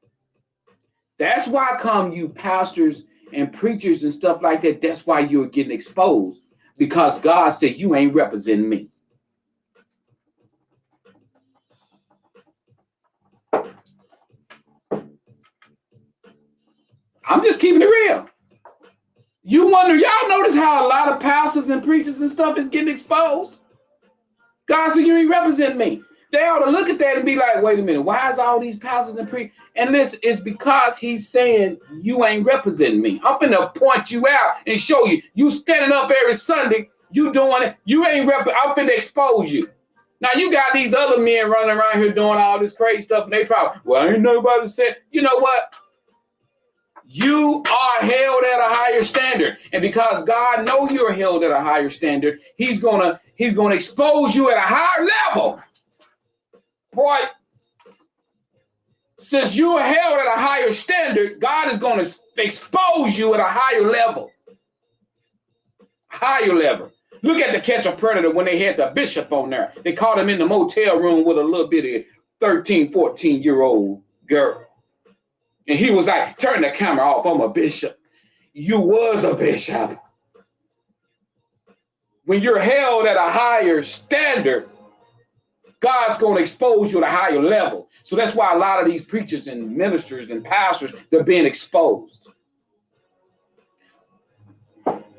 That's why come you pastors and preachers and stuff like that. That's why you're getting exposed. Because God said, you ain't representing me. I'm just keeping it real. You wonder, y'all notice how a lot of pastors and preachers and stuff is getting exposed? God said, you ain't representing me. They ought to look at that and be like, wait a minute, why is all these pastors and preachers? And listen, it's because he's saying you ain't representing me. I'm finna point you out and show you. You standing up every Sunday, you doing it. You ain't I'm finna expose you. Now you got these other men running around here doing all this crazy stuff, and they probably, well, ain't nobody said, you know what? You are held at a higher standard. And because God knows you're held at a higher standard, he's gonna expose you at a higher level. Boy, since you are held at a higher standard, God is going to expose you at a higher level. Higher level. Look at the Catch a Predator when they had the bishop on there. They caught him in the motel room with a little bitty 13, 14-year-old girl. And he was like, turn the camera off. I'm a bishop. You was a bishop. When you're held at a higher standard, God's going to expose you at a higher level. So that's why a lot of these preachers and ministers and pastors, they're being exposed.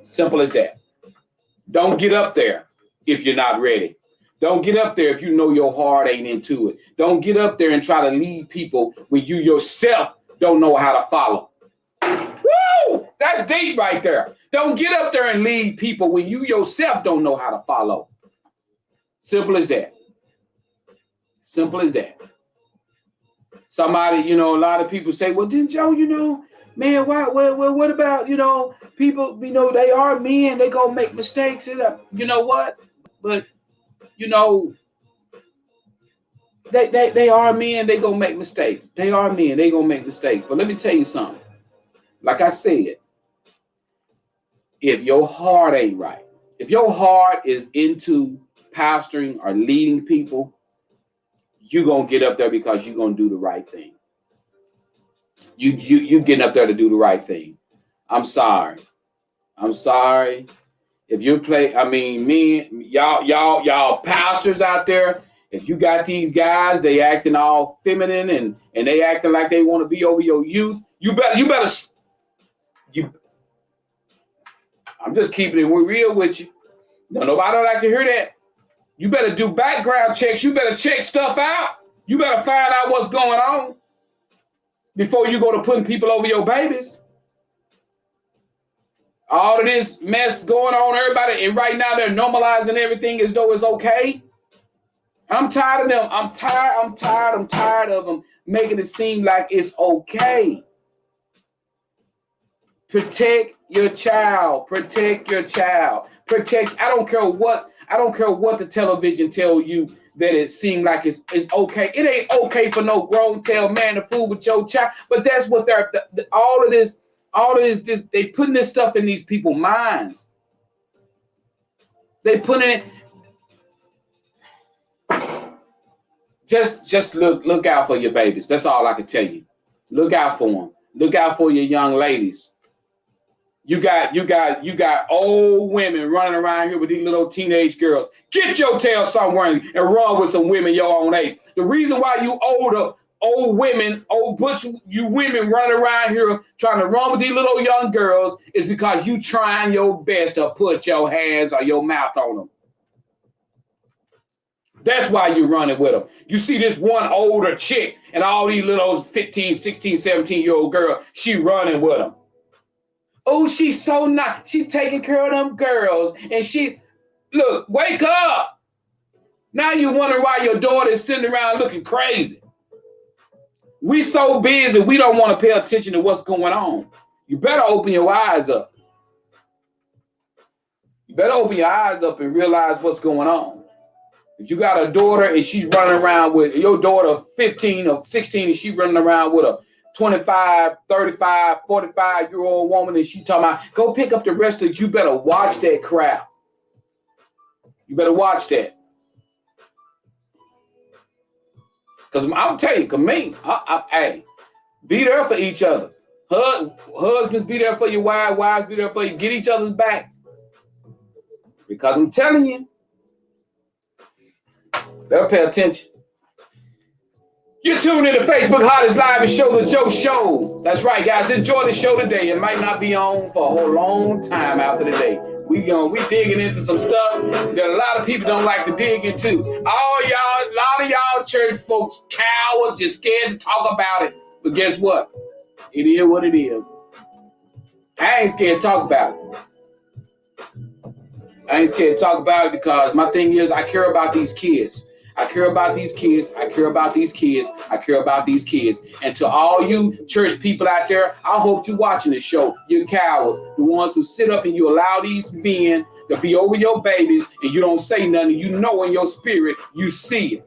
Simple as that. Don't get up there if you're not ready. Don't get up there if you know your heart ain't into it. Don't get up there and try to lead people when you yourself don't know how to follow. Woo! That's deep right there. Don't get up there and lead people when you yourself don't know how to follow. Simple as that. Simple as that. Somebody, a lot of people say, well, then Joe, man, what about, people, they are men, they gonna make mistakes. And you know what? But, they are men, they gonna make mistakes. They are men, they gonna make mistakes. But let me tell you something. Like I said, if your heart ain't right, if your heart is into pastoring or leading people, you're going to get up there because you're going to do the right thing. You getting up there to do the right thing. I'm sorry. If you y'all pastors out there, if you got these guys, they acting all feminine and they acting like they want to be over your youth, I'm just keeping it real with you. No, nobody don't like to hear that. You better do background checks. You better check stuff out. You better find out what's going on before you go to putting people over your babies. All of this mess going on, everybody, and right now they're normalizing everything as though it's okay. I'm tired of them. I'm tired of them making it seem like it's okay. Protect your child. Protect your child. I don't care what the television tell you that it seemed like it's okay. It ain't okay for no grown tail man to fool with your child. But that's what all of this, they putting this stuff in these people's minds. They putting it. Just look out for your babies. That's all I can tell you. Look out for them. Look out for your young ladies. You got old women running around here with these little teenage girls. Get your tail somewhere and run with some women your own age. The reason why you old women running around here trying to run with these little young girls is because you trying your best to put your hands or your mouth on them. That's why you're running with them. You see this one older chick and all these little 15, 16, 17-year-old girl, she running with them. Oh, she's so nice. She's taking care of them girls. And look, wake up. Now you're wondering why your daughter is sitting around looking crazy. We so busy, we don't want to pay attention to what's going on. You better open your eyes up. You better open your eyes up and realize what's going on. If you got a daughter and she's running around with your daughter 15 or 16 and she's running around with a 25, 35, 45-year-old woman and she talking about, go pick up the rest of you better watch that crap. You better watch that. Because I'm telling you, hey, be there for each other. Husbands be there for your wives be there for you. Get each other's back. Because I'm telling you, better pay attention. You're tuned into Facebook Hottest Live and Show, the Joe Show. That's right, guys. Enjoy the show today. It might not be on for a whole long time after the day. We digging into some stuff that a lot of people don't like to dig into. A lot of y'all church folks, cowards, just scared to talk about it. But guess what? It is what it is. I ain't scared to talk about it. I ain't scared to talk about it because my thing is I care about these kids. I care about these kids. I care about these kids. I care about these kids. And to all you church people out there, I hope you're watching this show. You cowards, the ones who sit up and you allow these men to be over your babies and you don't say nothing. You know in your spirit, you see it.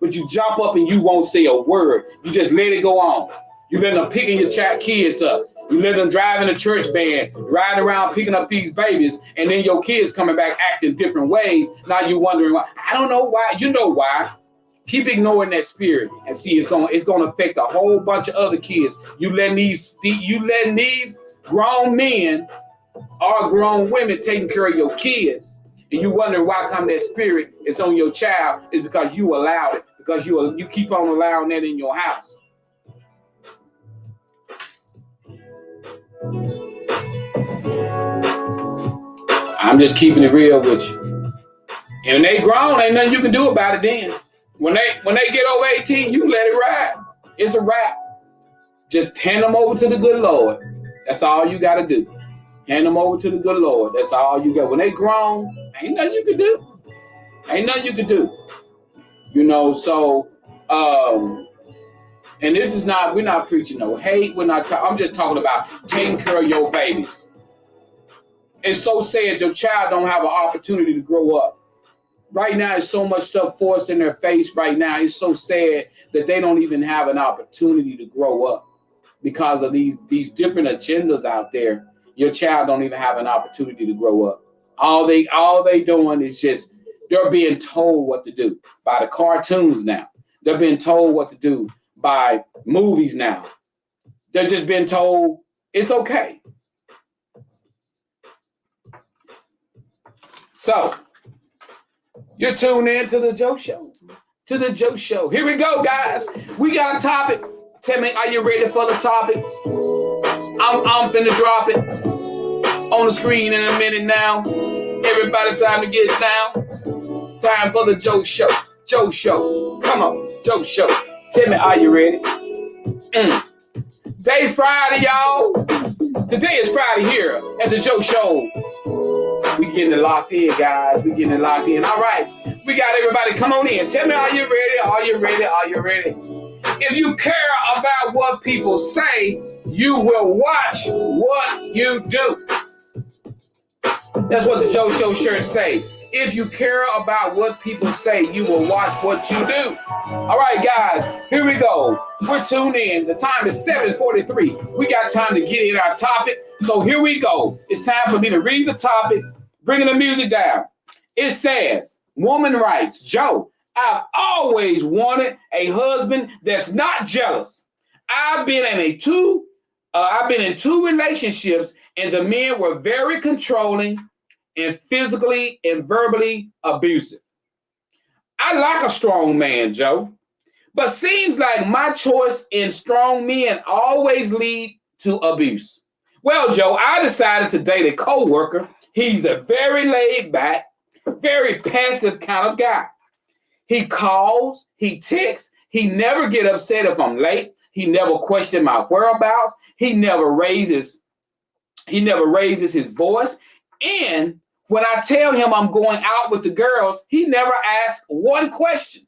But you jump up and you won't say a word. You just let it go on. You let them picking your kids up. You let them drive in a church van, riding around picking up these babies, and then your kids coming back acting different ways. Now you wondering why. I don't know why. You know why. Keep ignoring that spirit and see it's going to affect a whole bunch of other kids. You letting these grown men or grown women taking care of your kids, and you wonder why come that spirit is on your child is because you allowed it, because you keep on allowing that in your house. I'm just keeping it real with you. And when they grown, ain't nothing you can do about it then. When they get over 18, you let it ride. It's a wrap. Just hand them over to the good Lord. That's all you got to do. Hand them over to the good Lord. That's all you got. When they grown, ain't nothing you can do. Ain't nothing you can do. You know, so, and this is not, we're not preaching no hate. I'm just talking about taking care of your babies. It's so sad your child don't have an opportunity to grow up. Right now, there's so much stuff forced in their face right now. It's so sad that they don't even have an opportunity to grow up because of these different agendas out there. Your child don't even have an opportunity to grow up. All they doing is just, they're being told what to do by the cartoons now. They're being told what to do by movies now. They're just being told it's okay. So, you're tuned in to the Joe Show. To the Joe Show. Here we go, guys. We got a topic. Tell me, are you ready for the topic? I'm finna drop it on the screen in a minute now. Everybody, time to get down. Time for the Joe Show. Joe Show. Come on, Joe Show. Tell me, are you ready? Today Friday, y'all. Today is Friday here at the Joe Show. We getting it locked in, guys. We getting it locked in. All right. We got everybody. Come on in. Tell me, are you ready? Are you ready? Are you ready? If you care about what people say, you will watch what you do. That's what the Joe Show shirts say. If you care about what people say, you will watch what you do. All right, guys, here we go. We're tuned in. The time is 7:43. We got time to get in our topic. So here we go. It's time for me to read the topic, bringing the music down. It says, woman writes, Joe, I've always wanted a husband that's not jealous. I've been in two relationships, and the men were very controlling and physically and verbally abusive. I like a strong man, Joe, but seems like my choice in strong men always lead to abuse. Well, Joe, I decided to date a coworker. He's a very laid back, very passive kind of guy. He calls, he texts, he never get upset if I'm late. He never questions my whereabouts. He never raises his voice. And when I tell him I'm going out with the girls, he never asks one question.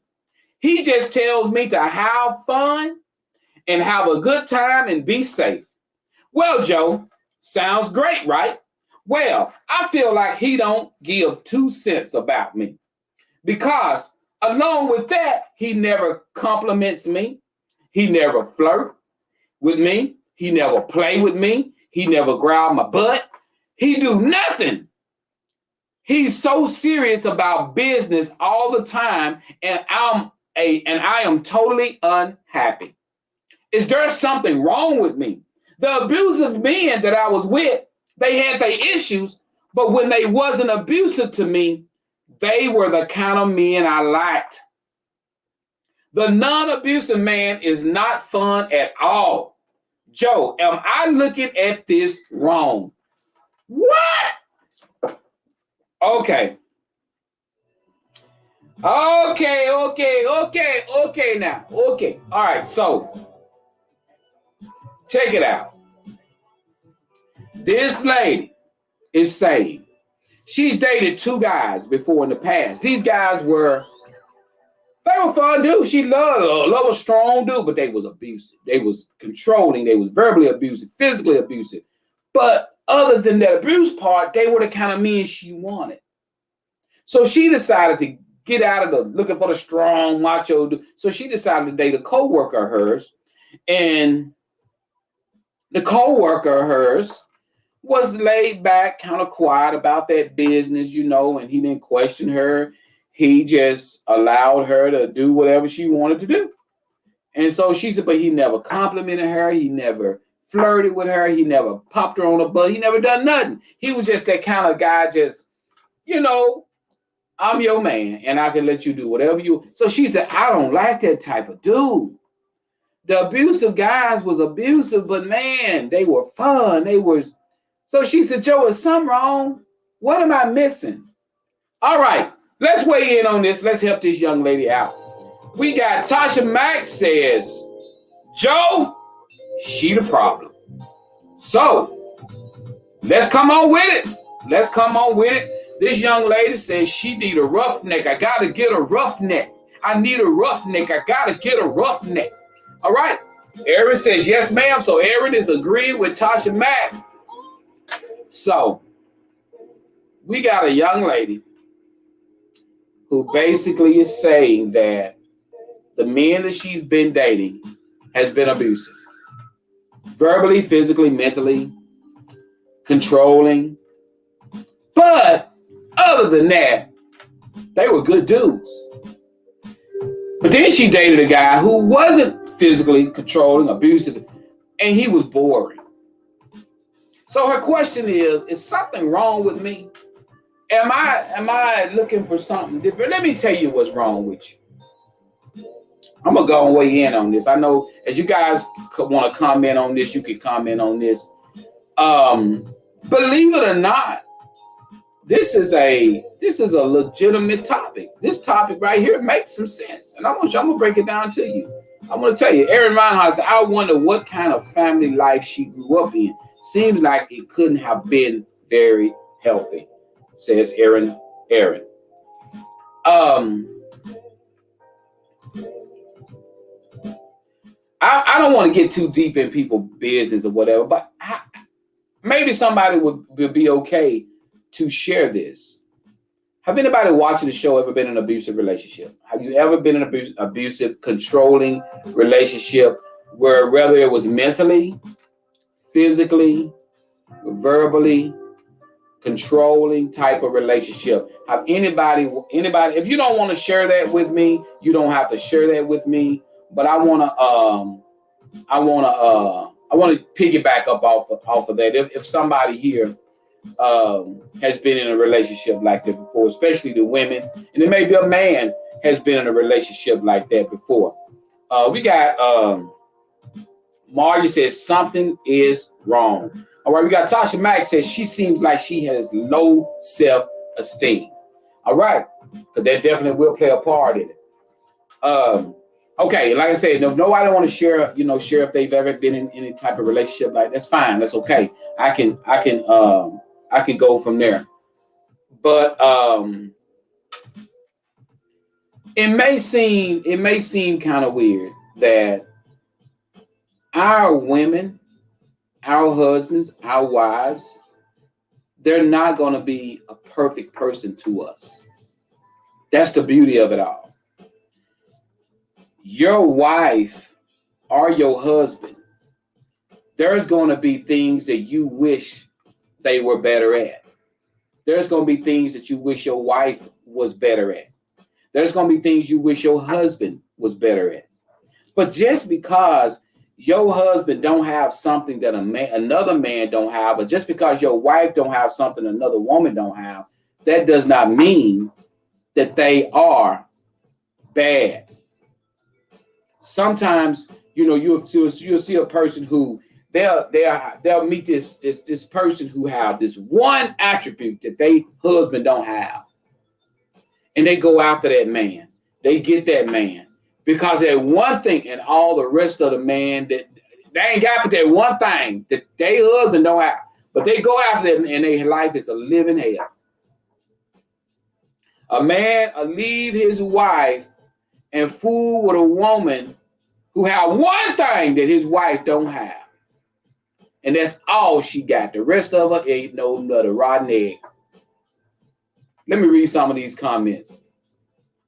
He just tells me to have fun and have a good time and be safe. Well, Joe, sounds great, right? Well, I feel like he don't give 2 cents about me because along with that, he never compliments me. He never flirt with me. He never play with me. He never grab my butt. He do nothing. He's so serious about business all the time, and I am totally unhappy. Is there something wrong with me? The abusive men that I was with, they had their issues, but when they wasn't abusive to me, they were the kind of men I liked. The non-abusive man is not fun at all. Joe, am I looking at this wrong? What? Okay now. Okay. All right, so check it out. This lady is saying she's dated 2 guys before in the past. These guys were fun dudes. She loved a strong dude, but they was abusive. They was controlling. They was verbally abusive, physically abusive. But other than that abuse part, they were the kind of men she wanted. So she decided to get out of the looking for the strong macho dude. So she decided to date a coworker of hers. And the coworker of hers was laid back, kind of quiet about that business, and he didn't question her. He just allowed her to do whatever she wanted to do. And so she said, but he never complimented her. He never flirted with her. He never popped her on the butt. He never done nothing. He was just that kind of guy, just, I'm your man and I can let you do whatever you. So she said, I don't like that type of dude. The abusive guys was abusive, but man, they were fun. So she said, Joe, is something wrong? What am I missing? All right, let's weigh in on this. Let's help this young lady out. We got Tasha Mack says, Joe, she the problem. So let's come on with it. Let's come on with it. This young lady says she need a roughneck. I got to get a roughneck. I need a roughneck. I got to get a roughneck. All right. Aaron says, yes, ma'am. So Aaron is agreeing with Tasha Mack. So we got a young lady who basically is saying that the men that she's been dating has been abusive. Verbally, physically, mentally, controlling. But other than that, they were good dudes. But then she dated a guy who wasn't physically controlling, abusive, and he was boring. So her question is something wrong with me? Am I looking for something different? Let me tell you what's wrong with you. I'm going to go and weigh in on this. I know as you guys want to comment on this, you can comment on this. Believe it or not, this is a legitimate topic. This topic right here makes some sense. And I'm going to break it down to you. I'm going to tell you, Erin Reinhardt said, I wonder what kind of family life she grew up in. Seems like it couldn't have been very healthy, says Aaron. I don't want to get too deep in people's business or whatever, but maybe somebody would be okay to share this. Have anybody watching the show ever been in an abusive relationship? Have you ever been in an abusive, controlling relationship where whether it was mentally, physically, verbally, controlling type of relationship? Have anybody, if you don't want to share that with me, you don't have to share that with me. But I want to piggyback up off of that. If somebody here has been in a relationship like that before, especially the women, and it may be a man has been in a relationship like that before. We got Margie says something is wrong. All right, we got Tasha Mack says she seems like she has low self-esteem. All right, because that definitely will play a part in it. Okay, like I said, if nobody want to share if they've ever been in any type of relationship like that's fine. That's okay. I can go from there. But it may seem kind of weird that our women, our husbands, our wives, they're not going to be a perfect person to us. That's the beauty of it all. Your wife or your husband, there's going to be things that you wish they were better at. There's going to be things that you wish your wife was better at. There's going to be things you wish your husband was better at. But just because your husband don't have something that another man don't have, or just because your wife don't have something another woman don't have, that does not mean that they are bad. Sometimes, you'll see a person who they'll meet this person who have this one attribute that they husband don't have, and they go after that man. They get that man because that one thing, and all the rest of the man that they ain't got but that one thing that they husband don't have, but they go after them, and their life is a living hell. A man will leave his wife and fool with a woman who have one thing that his wife don't have. And that's all she got. The rest of her ain't no nutty rotten egg. Let me read some of these comments.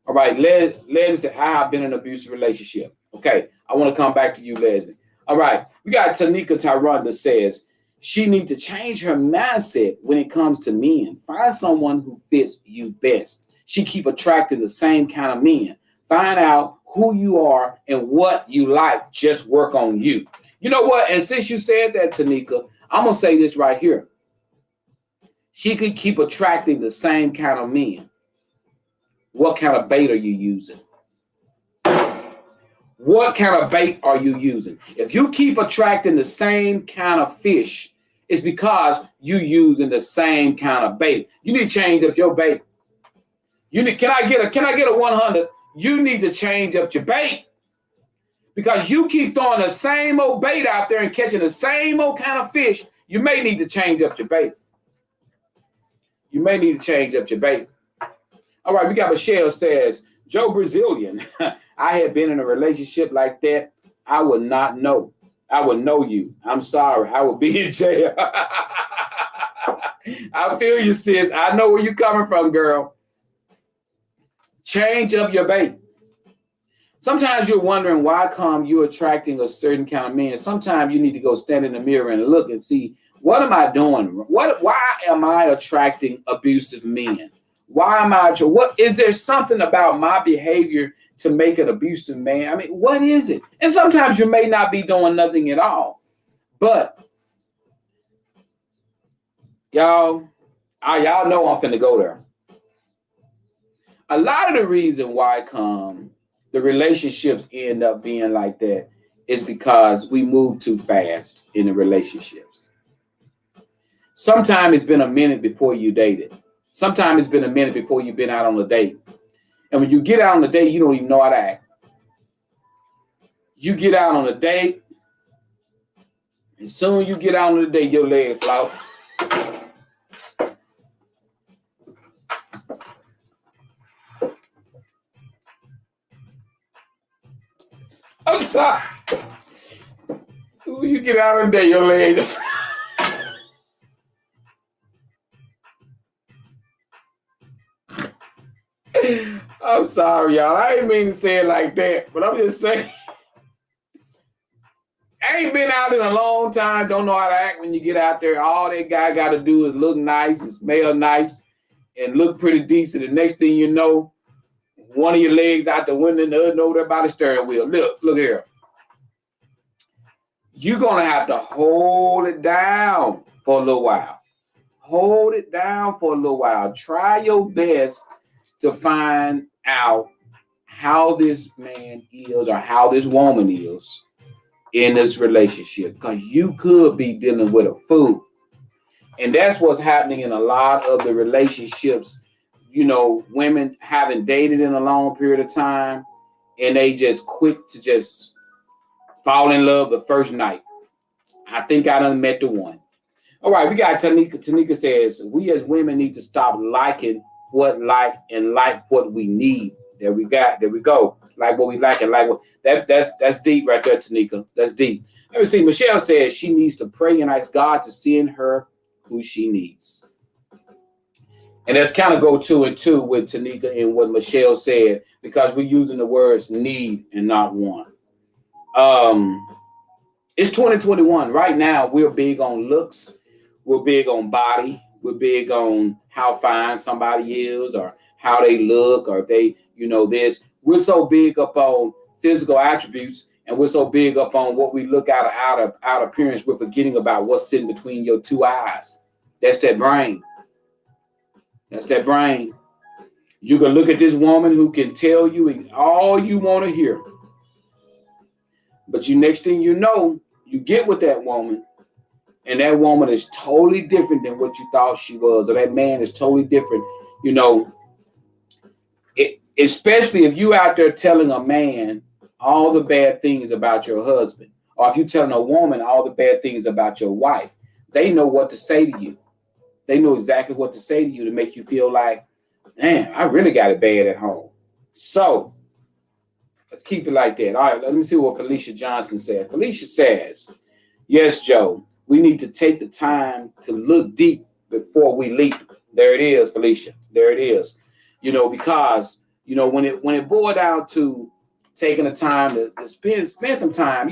All right, Leslie said, I have been in an abusive relationship. Okay, I want to come back to you, Leslie. All right, we got Tanika Tyronda says, she needs to change her mindset when it comes to men. Find someone who fits you best. She keep attracting the same kind of men. Find out who you are and what you like. Just work on you. You know what? And since you said that, Tanika, I'm going to say this right here. She could keep attracting the same kind of men. What kind of bait are you using? What kind of bait are you using? If you keep attracting the same kind of fish, It's because you using the same kind of bait. You need to change up your bait. Can I get a 100? You need to change up your bait. Because you keep throwing the same old bait out there and catching the same old kind of fish, you may need to change up your bait. You may need to change up your bait. All right, we got Michelle says, Joe Brazilian, I had been in a relationship like that. I would not know. I would know you. I'm sorry. I would be in jail. I feel you, sis. I know where you're coming from, girl. Change up your bait. Sometimes you're wondering why come you're attracting a certain kind of man. Sometimes you need to go stand in the mirror and look and see, what am I doing? Why am I attracting abusive men? Why am I? What is there something about my behavior to make an abusive man? I mean, what is it? And sometimes you may not be doing nothing at all. But y'all know I'm finna go there. A lot of the reason why the relationships end up being like that is because we move too fast in the relationships. Sometimes it's been a minute before you dated. Sometimes it's been a minute before you've been out on a date. And when you get out on a date, you don't even know how to act. You get out on a date, and soon you get out on the date, your legs flout. I'm sorry. So you get out on the day, your legs. I'm sorry, y'all. I ain't mean to say it like that, but I'm just saying. I ain't been out in a long time. Don't know how to act when you get out there. All that guy got to do is look nice, and smell nice, and look pretty decent. The next thing you know, one of your legs out the window and the other over there by the steering wheel. Look here. You're going to have to hold it down for a little while. Hold it down for a little while. Try your best to find out how this man is or how this woman is in this relationship. Because you could be dealing with a fool. And that's what's happening in a lot of the relationships. You know, women haven't dated in a long period of time, and they just quick to just fall in love the first night. I think I done met the one. All right, we got Tanika. Tanika says, we as women need to stop liking what like and like what we need. There we go. Like what we like and like what that's deep right there, Tanika. That's deep. Let me see. Michelle says she needs to pray and ask God to send her who she needs. And that's kind of go two and two with Tanika and what Michelle said, because we're using the words need and not want. It's 2021. Right now, we're big on looks. We're big on body. We're big on how fine somebody is or how they look or if they, this. We're so big up on physical attributes, and we're so big up on what we look out of appearance. We're forgetting about what's sitting between your two eyes. That's that brain. That's that brain. You can look at this woman who can tell you all you want to hear. But next thing you know, you get with that woman, and that woman is totally different than what you thought she was, or that man is totally different. Especially if you out there telling a man all the bad things about your husband, or if you're telling a woman all the bad things about your wife, they know what to say to you. They know exactly what to say to you to make you feel like, man, I really got it bad at home. So let's keep it like that. All right, let me see what Felicia Johnson said. Felicia says, yes, Joe, we need to take the time to look deep before we leap. There it is, Felicia. There it is. Because, when it boiled down to taking the time to spend some time,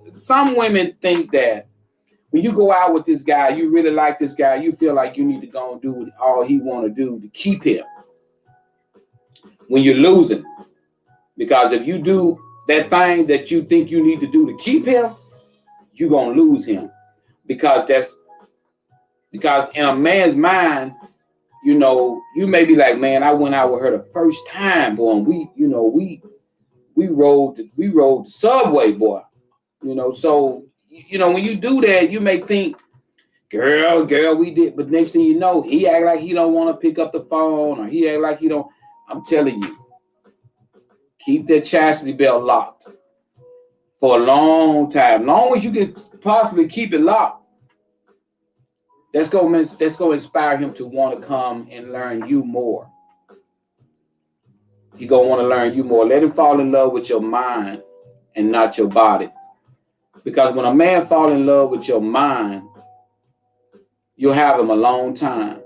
some women think that when you go out with this guy, you really like this guy, you feel like you need to go and do all he want to do to keep him when you're losing. Because if you do that thing that you think you need to do to keep him, you're going to lose him. Because in a man's mind, you may be like, man, I went out with her the first time, boy, and we rode the subway, boy. So, when you do that, you may think Girl, we did. But next thing you know, he act like he don't want to pick up the phone, or he act like he don't. I'm telling you, keep that chastity belt locked for a long time. Long as you can possibly keep it locked, that's gonna inspire him to want to come and learn you more. He gonna want to learn you more. Let him fall in love with your mind and not your body. Because when a man fall in love with your mind, you'll have him a long time.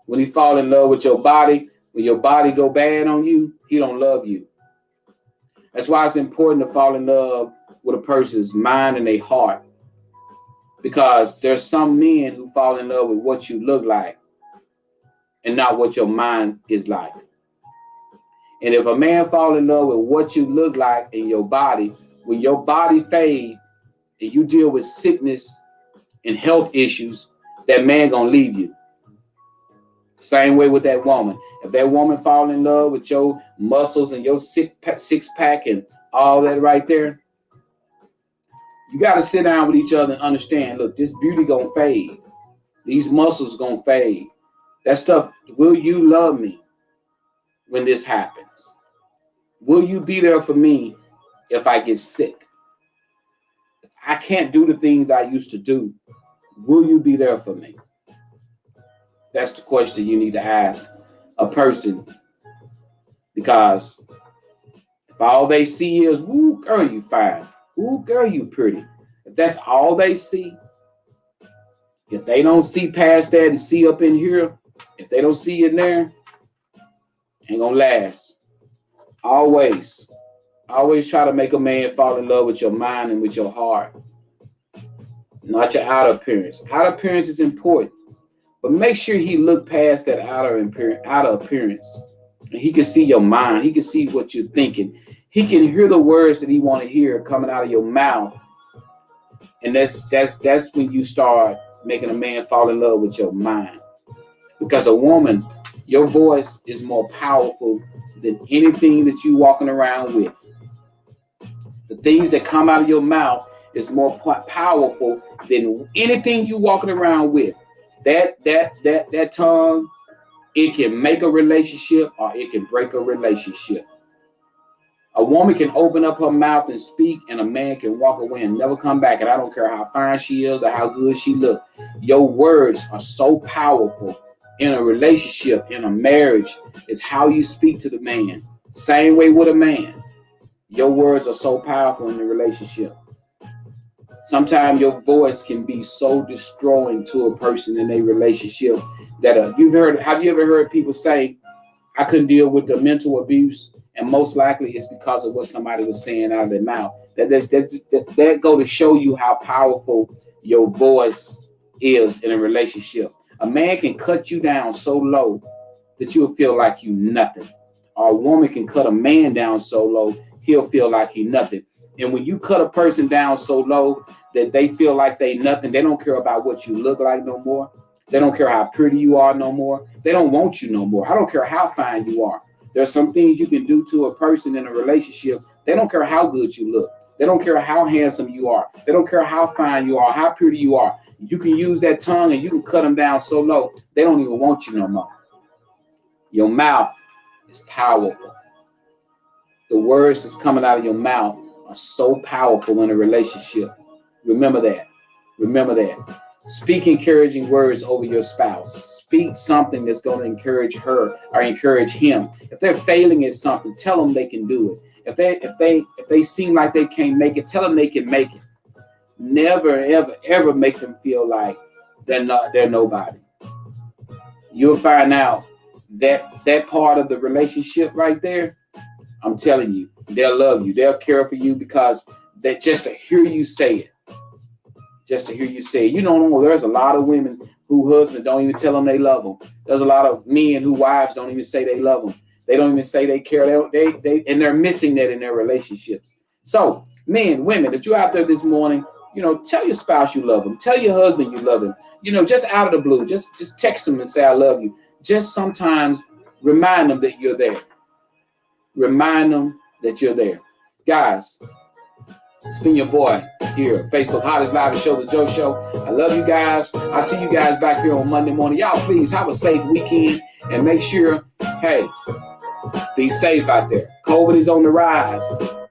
When he fall in love with your body, when your body go bad on you, he don't love you. That's why it's important to fall in love with a person's mind and their heart. Because there's some men who fall in love with what you look like and not what your mind is like. And if a man fall in love with what you look like in your body, when your body fades and you deal with sickness and health issues, that man gonna leave you. Same way with that woman. If that woman fall in love with your muscles and your six pack and all that right there, you got to sit down with each other and understand, look, this beauty gonna fade. These muscles gonna fade. That stuff, will you love me when this happens? Will you be there for me if I get sick? If I can't do the things I used to do, will you be there for me? That's the question you need to ask a person. Because if all they see is, "Ooh, girl, you fine. Ooh, girl, you pretty." If that's all they see, if they don't see past that and see up in here, if they don't see in there, ain't gonna last. Always try to make a man fall in love with your mind and with your heart, not your outer appearance. Outer appearance is important, but make sure he look past that outer appearance, and he can see your mind. He can see what you're thinking. He can hear the words that he want to hear coming out of your mouth, and that's when you start making a man fall in love with your mind. Because a woman, your voice is more powerful than anything that you walking around with. The things that come out of your mouth is more powerful than anything you walking around with. That tongue, it can make a relationship or it can break a relationship. A woman can open up her mouth and speak, and a man can walk away and never come back. And I don't care how fine she is or how good she looks. Your words are so powerful in a relationship, in a marriage. It's how you speak to the man. Same way with a man. Your words are so powerful in the relationship. Sometimes your voice can be so destroying to a person in a relationship that have you ever heard people say, "I couldn't deal with the mental abuse," and most likely it's because of what somebody was saying out of their mouth. That go to show you how powerful your voice is in a relationship. A man can cut you down so low that you'll feel like you nothing. Or a woman can cut a man down so low, he'll feel like he nothing. And when you cut a person down so low that they feel like they nothing, they don't care about what you look like no more. They don't care how pretty you are no more. They don't want you no more. I don't care how fine you are. There's some things you can do to a person in a relationship. They don't care how good you look. They don't care how handsome you are. They don't care how fine you are, how pretty you are. You can use that tongue and you can cut them down so low, they don't even want you no more. Your mouth is powerful. The words that's coming out of your mouth are so powerful in a relationship. Remember that. Remember that. Speak encouraging words over your spouse. Speak something that's going to encourage her or encourage him. If they're failing at something, tell them they can do it. If they seem like they can't make it, tell them they can make it. Never, ever, ever make them feel like they're nobody. You'll find out that part of the relationship right there, I'm telling you, they'll love you. They'll care for you because they just to hear you say it. Just to hear you say it. You know, there's a lot of women who husbands don't even tell them they love them. There's a lot of men who wives don't even say they love them. They don't even say they care. And they're missing that in their relationships. So, men, women, if you're out there this morning, tell your spouse you love them. Tell your husband you love him. Just out of the blue, just text them and say, "I love you." Just sometimes remind them that you're there. Remind them that you're there. Guys, It's been your boy here, Facebook Hottest Live Show, The Joe Show. I love you guys. I'll see you guys back here on Monday morning. Y'all, please have a safe weekend and make sure, hey, be safe out there. COVID is on the rise.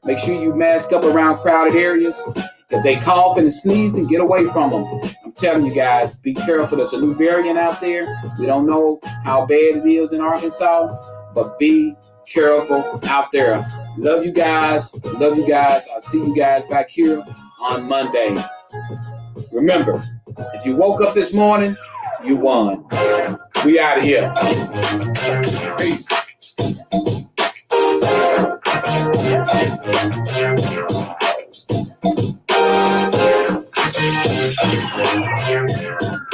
Make sure you mask up around crowded areas. If they cough and sneeze, and get away from them. I'm telling you guys, be careful. There's a new variant out there. We don't know how bad it is in Arkansas, but be careful out there. Love you guys. Love you guys. I'll see you guys back here on Monday. Remember, if you woke up this morning, you won. We out of here. Peace.